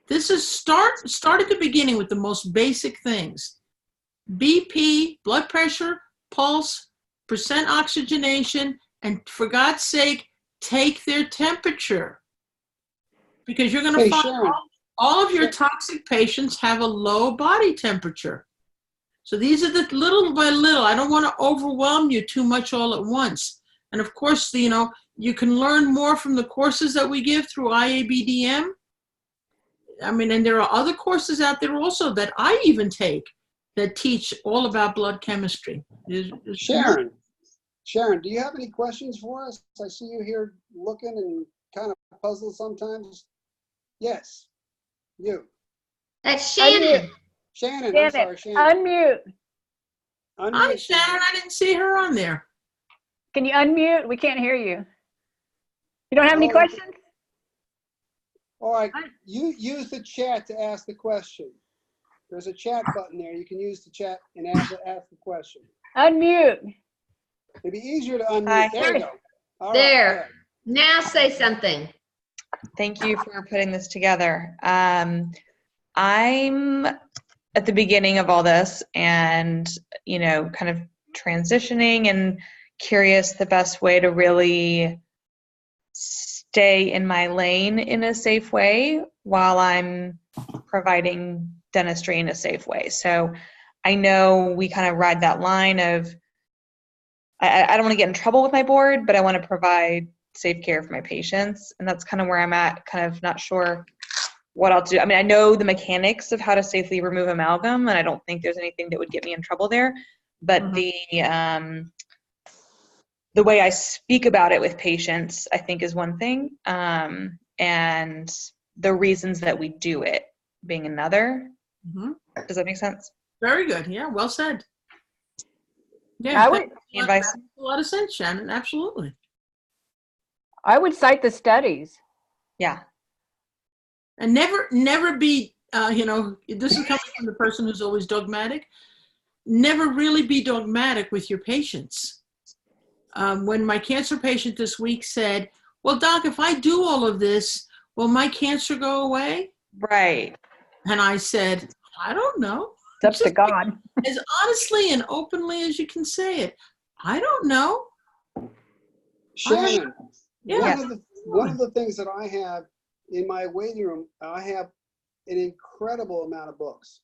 This is start at the beginning with the most basic things. BP, blood pressure, pulse, percent oxygenation, and for God's sake, take their temperature. Because you're going to find all of your toxic patients have a low body temperature. So these are the little by little. I don't want to overwhelm you too much all at once. And of course, you know, you can learn more from the courses that we give through IABDM. I mean, and there are other courses out there also that I even take that teach all about blood chemistry. Sharon, do you have any questions for us? I see you here looking and kind of puzzled sometimes. Yes, you. That's Shannon. Shannon, I'm sorry, Shannon. Unmute. Hi, Shannon. I didn't see her on there. Can you unmute? We can't hear you. You don't have any questions? All right, you use the chat to ask the question. There's a chat button there. You can use the chat and ask the question. Unmute. It'd be easier to unmute. There you go. All there. Right. Now say something. Thank you for putting this together. I'm at the beginning of all this and, you know, kind of transitioning and curious the best way to really stay in my lane in a safe way while I'm providing dentistry in a safe way. So I know we kind of ride that line of, I don't want to get in trouble with my board, but I want to provide safe care for my patients. And that's kind of where I'm at, kind of not sure what I'll do. I mean, I know the mechanics of how to safely remove amalgam, and I don't think there's anything that would get me in trouble there. But the way I speak about it with patients, I think, is one thing, and the reasons that we do it being another. Does that make sense? Very good. Yeah, well said. Yeah, Makes a lot of sense, Shannon. Absolutely. I would cite the studies. Yeah. And never be, you know, this is coming from the person who's always dogmatic. Never really be dogmatic with your patients. When my cancer patient this week said, well, doc, if I do all of this, will my cancer go away? Right. And I said, I don't know. It's up to God. As honestly and openly as you can say it. I don't know. Shannon, one of the things that I have in my waiting room, I have an incredible amount of books.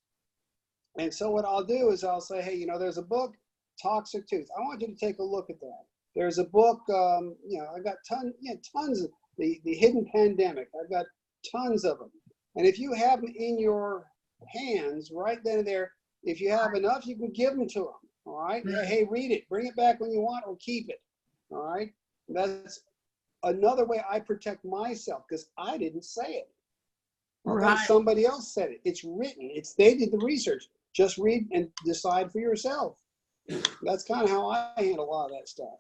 And so what I'll do is I'll say, hey, you know, there's a book, Toxic Tooth. I want you to take a look at that. There's a book, you know, I've got tons of the Hidden Pandemic. I've got tons of them. And if you have them in your hands right then and there, if you have enough, you can give them to them. All right. Hey, read it. Bring it back when you want, or keep it. All right. That's another way I protect myself, because I didn't say it. Okay? Right. Somebody else said it. It's written. They did the research. Just read and decide for yourself. That's kind of how I handle a lot of that stuff.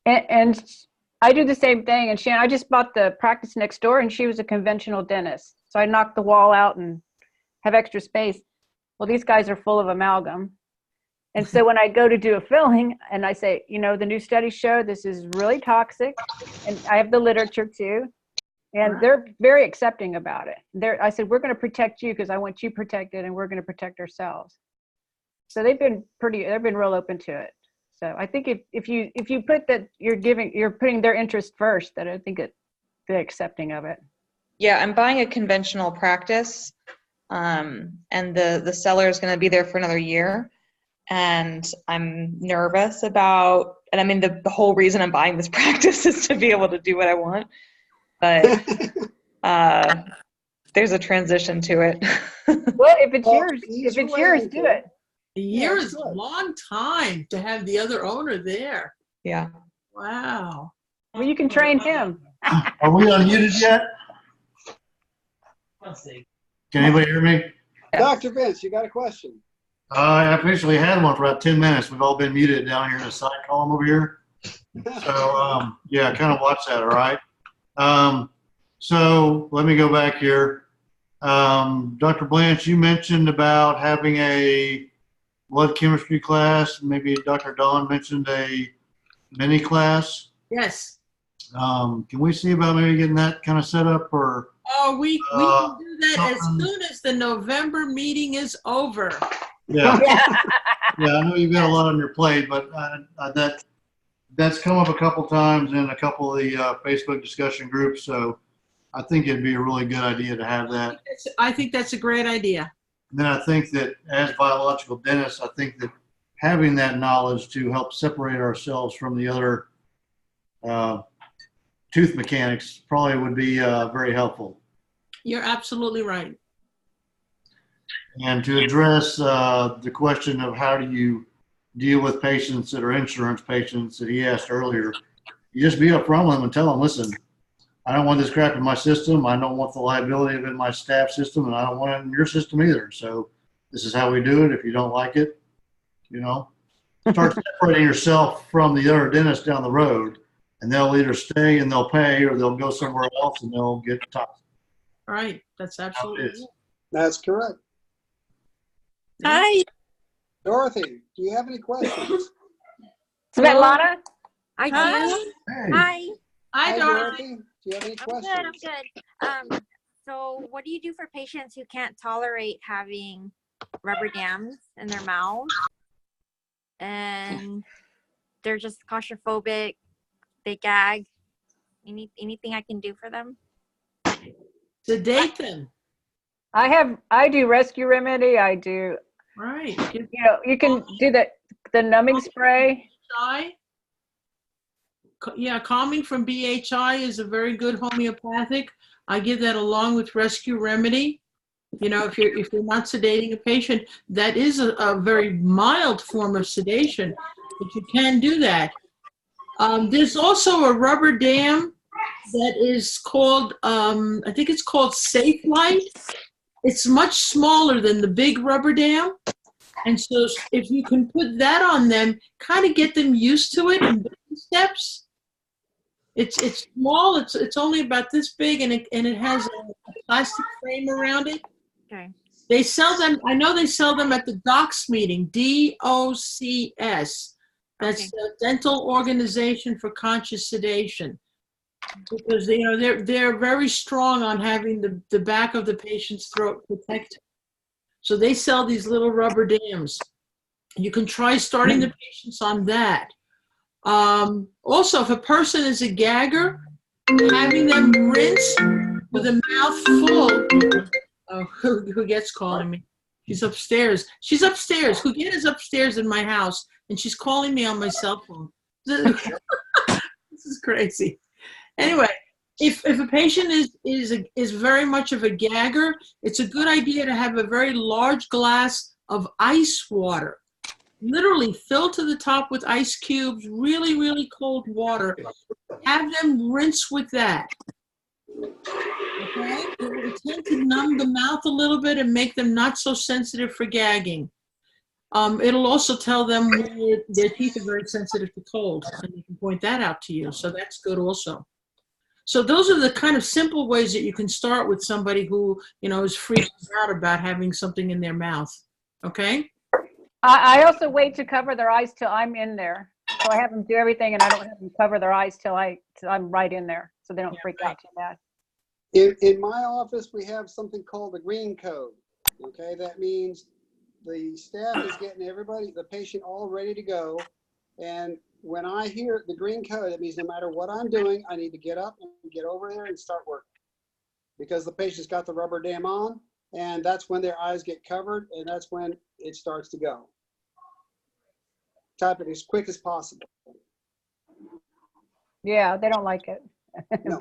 And I do the same thing. And Shannon, I just bought the practice next door, and she was a conventional dentist. So I knocked the wall out and have extra space. Well, these guys are full of amalgam. And so when I go to do a filling and I say, you know, the new studies show this is really toxic, and I have the literature too, and they're very accepting about it. I said, we're going to protect you because I want you protected, and we're going to protect ourselves. So they've been real open to it. So I think if you put that you're putting their interest first, that I think they're accepting of it. Yeah, I'm buying a conventional practice, and the seller is going to be there for another year. And I'm nervous about, and I mean, the whole reason I'm buying this practice is to be able to do what I want. But there's a transition to it. Well, if it's yours, do it. A year is a long time to have the other owner there. Yeah. Wow. Well, you can train him. Are we unmuted yet? Can anybody hear me? Dr. Vince, you got a question? I officially had one for about 10 minutes. We've all been muted down here in the side column over here. So, yeah, kind of watch that, all right? So let me go back here. Dr. Blanche, you mentioned about having a blood chemistry class. Maybe Dr. Dawn mentioned a mini class. Yes. Can we see about maybe getting that kind of set up, or? Oh, we can do that as soon as the November meeting is over. Yeah. Yeah, I know you've got a lot on your plate, but that's come up a couple times in a couple of the Facebook discussion groups. So I think it'd be a really good idea to have that. I think that's a great idea. And then I think that as biological dentists, I think that having that knowledge to help separate ourselves from the other tooth mechanics probably would be very helpful. You're absolutely right. And to address the question of how do you deal with patients that are insurance patients that he asked earlier, you just be upfront with them and tell them, listen, I don't want this crap in my system. I don't want the liability of it in my staff system, and I don't want it in your system either. So this is how we do it. If you don't like it, you know, start separating yourself from the other dentist down the road, and they'll either stay and they'll pay, or they'll go somewhere else and they'll get toxic. Right. That's absolutely it. That's correct. Hi. Dorothy, do you have any questions? Svetlana? I do. Hey. Hi. Hi, Dorothy. Do you have any I'm questions? good. I'm good. So what do you do for patients who can't tolerate having rubber dams in their mouth? And they're just claustrophobic, they gag. Anything I can do for them? Sedate them. I do rescue remedy. I do, Right. you know, you can do the numbing spray. Yeah, calming from BHI is a very good homeopathic. I give that along with rescue remedy. You know, if you're not sedating a patient, that is a very mild form of sedation, but you can do that. There's also a rubber dam that is called, I think it's called Safe Light. It's much smaller than the big rubber dam. And so if you can put that on them, kind of get them used to it in baby steps. It's small, it's only about this big, and it has a plastic frame around it. Okay. They sell them, I know they sell them at the DOCS meeting, DOCS. That's the Dental Organization for Conscious Sedation. Because you know they're very strong on having the back of the patient's throat protected. So they sell these little rubber dams. You can try starting the patients on that. Also, if a person is a gagger, having them rinse with a mouth full. Oh, who gets calling me? She's upstairs. She's upstairs. Who is upstairs in my house, and she's calling me on my cell phone. This is crazy. Anyway, if a patient is very much of a gagger, it's a good idea to have a very large glass of ice water, literally filled to the top with ice cubes, really, really cold water. Have them rinse with that. Okay? It will tend to numb the mouth a little bit and make them not so sensitive for gagging. It'll also tell them when their teeth are very sensitive to cold, and they can point that out to you. So that's good also. So those are the kind of simple ways that you can start with somebody who, you know, is freaking out about having something in their mouth. Okay? I also wait to cover their eyes till I'm in there. So I have them do everything, and I don't have them cover their eyes till I'm right in there, so they don't freak out too bad. In my office, we have something called the green code. Okay, that means the staff is getting the patient all ready to go. And when I hear the green code, it means no matter what I'm doing, I need to get up and get over there and start working. Because the patient's got the rubber dam on, and that's when their eyes get covered, and that's when it starts to go. Type it as quick as possible. Yeah, they don't like it. No.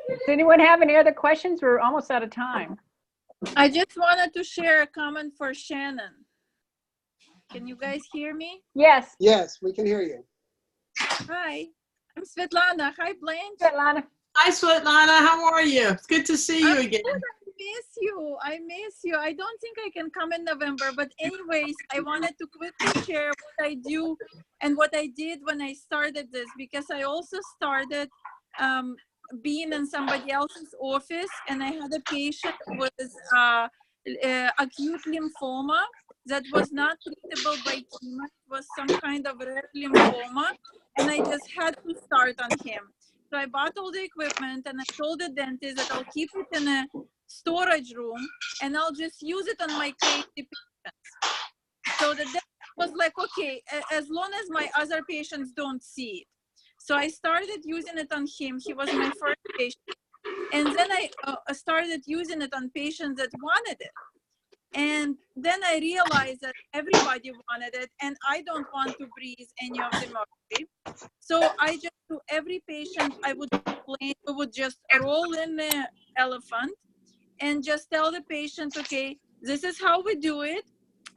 Does anyone have any other questions? We're almost out of time. I just wanted to share a comment for Shannon. Can you guys hear me? Yes. Yes, we can hear you. Hi, I'm Svetlana. Hi, Blaine. Svetlana. Hi, Svetlana. How are you? It's good to see you again. I miss you. I don't think I can come in November, but anyways, I wanted to quickly share what I do and what I did when I started this, because I also started being in somebody else's office, and I had a patient with acute lymphoma that was not treatable by chemo. It was some kind of rare lymphoma, and I just had to start on him. So I bought all the equipment, and I told the dentist that I'll keep it in a storage room, and I'll just use it on my crazy patients. So the dentist was like, okay, as long as my other patients don't see it. So I started using it on him. He was my first patient. And then I started using it on patients that wanted it. And then I realized that everybody wanted it, and I don't want to breathe any of the mercury. So I just, to every patient, I would explain, we would just roll in the elephant and just tell the patient, okay, this is how we do it.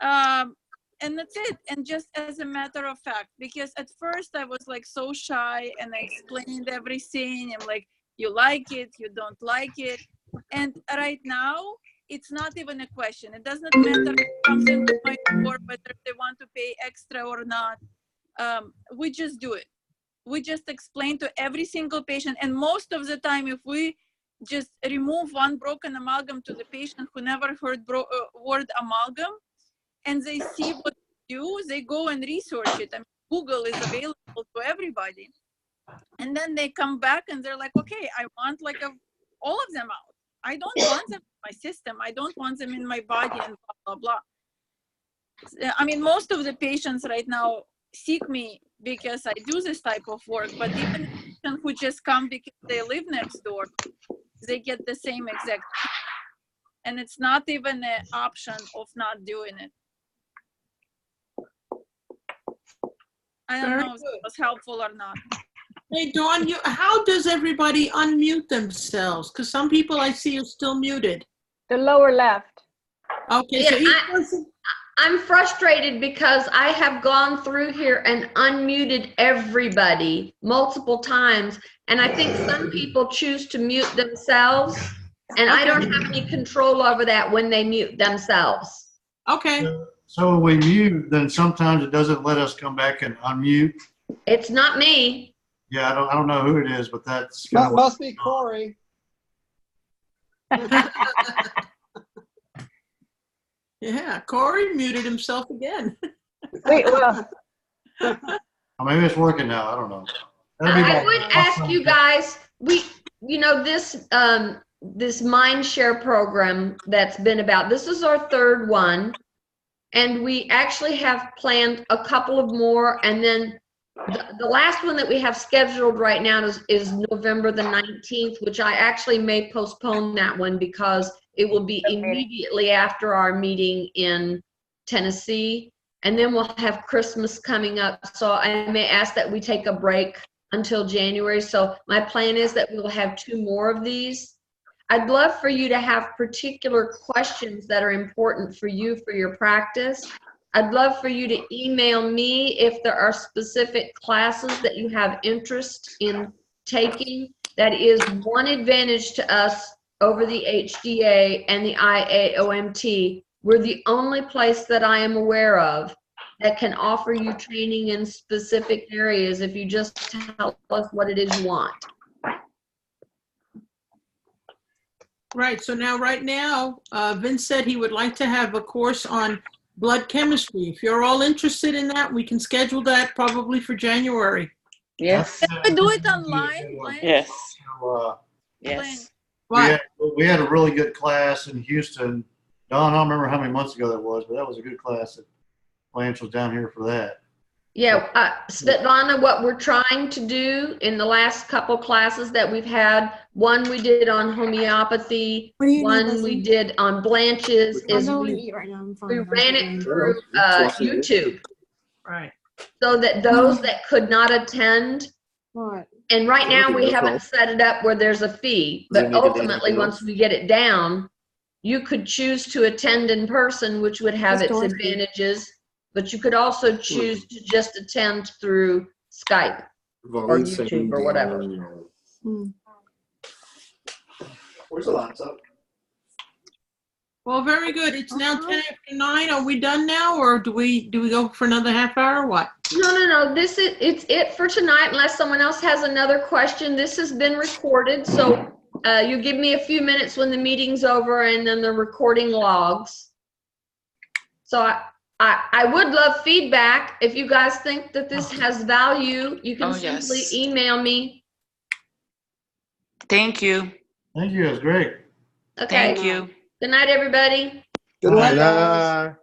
And that's it. And just as a matter of fact, because at first I was like so shy, and I explained everything. I'm like, you like it, you don't like it. And right now, it's not even a question. It doesn't matter if it comes into my door, whether they want to pay extra or not. We just do it. We just explain to every single patient. And most of the time, if we just remove one broken amalgam to the patient who never heard word amalgam, and they see what we do, they go and research it. I mean, Google is available to everybody. And then they come back and they're like, okay, I want like all of them out. I don't want them in my system. I don't want them in my body, and blah, blah, blah. I mean, most of the patients right now seek me because I do this type of work, but even patients who just come because they live next door, they get the same exact thing. And it's not even an option of not doing it. I don't know if it was helpful or not. Hey, Dawn, how does everybody unmute themselves? Because some people I see are still muted. The lower left. Okay, Yeah, so each person... I'm frustrated because I have gone through here and unmuted everybody multiple times, and I think some people choose to mute themselves, and I don't have any control over that when they mute themselves. Okay. So when we mute, then sometimes it doesn't let us come back and unmute. It's not me. Yeah, I don't know who it is, but that's must be Corey. Yeah, Corey muted himself again. Wait, well. Maybe it's working now. I don't know. I would ask you guys, you know, this Mindshare program that's been about, this is our third one, and we actually have planned a couple of more, and then the last one that we have scheduled right now is November the 19th, which I actually may postpone that one because it will be immediately after our meeting in Tennessee. And then we'll have Christmas coming up. So I may ask that we take a break until January. So my plan is that we will have 2 more of these. I'd love for you to have particular questions that are important for you for your practice. I'd love for you to email me if there are specific classes that you have interest in taking. That is one advantage to us over the HDA and the IAOMT. We're the only place that I am aware of that can offer you training in specific areas if you just tell us what it is you want. Right, so now, right now, Vince said he would like to have a course on blood chemistry. If you're all interested in that, we can schedule that probably for January. Yes. Can we do it online, Glenn? Yes. So, Yes. we had a really good class in Houston. Don, I don't remember how many months ago that was, but that was a good class. Blanche was down here for that. Yeah, Svetlana, what we're trying to do in the last couple classes that we've had, one we did on homeopathy, one we did on Blanche's, is we ran it through YouTube. Right. So that those that could not attend, and right now we haven't set it up where there's a fee, but ultimately once we get it down, you could choose to attend in person, which would have its advantages, but you could also choose to just attend through Skype or YouTube or whatever. Where's the laptop? Well, very good. It's now 9:10. Are we done now, or do we go for another half hour or what? No. It's it for tonight, unless someone else has another question. This has been recorded, so you give me a few minutes when the meeting's over, and then the recording logs. So I would love feedback. If you guys think that this has value, you can simply email me. Thank you. Thank you. It was great. Okay. Thank you. Good night, everybody. Good night.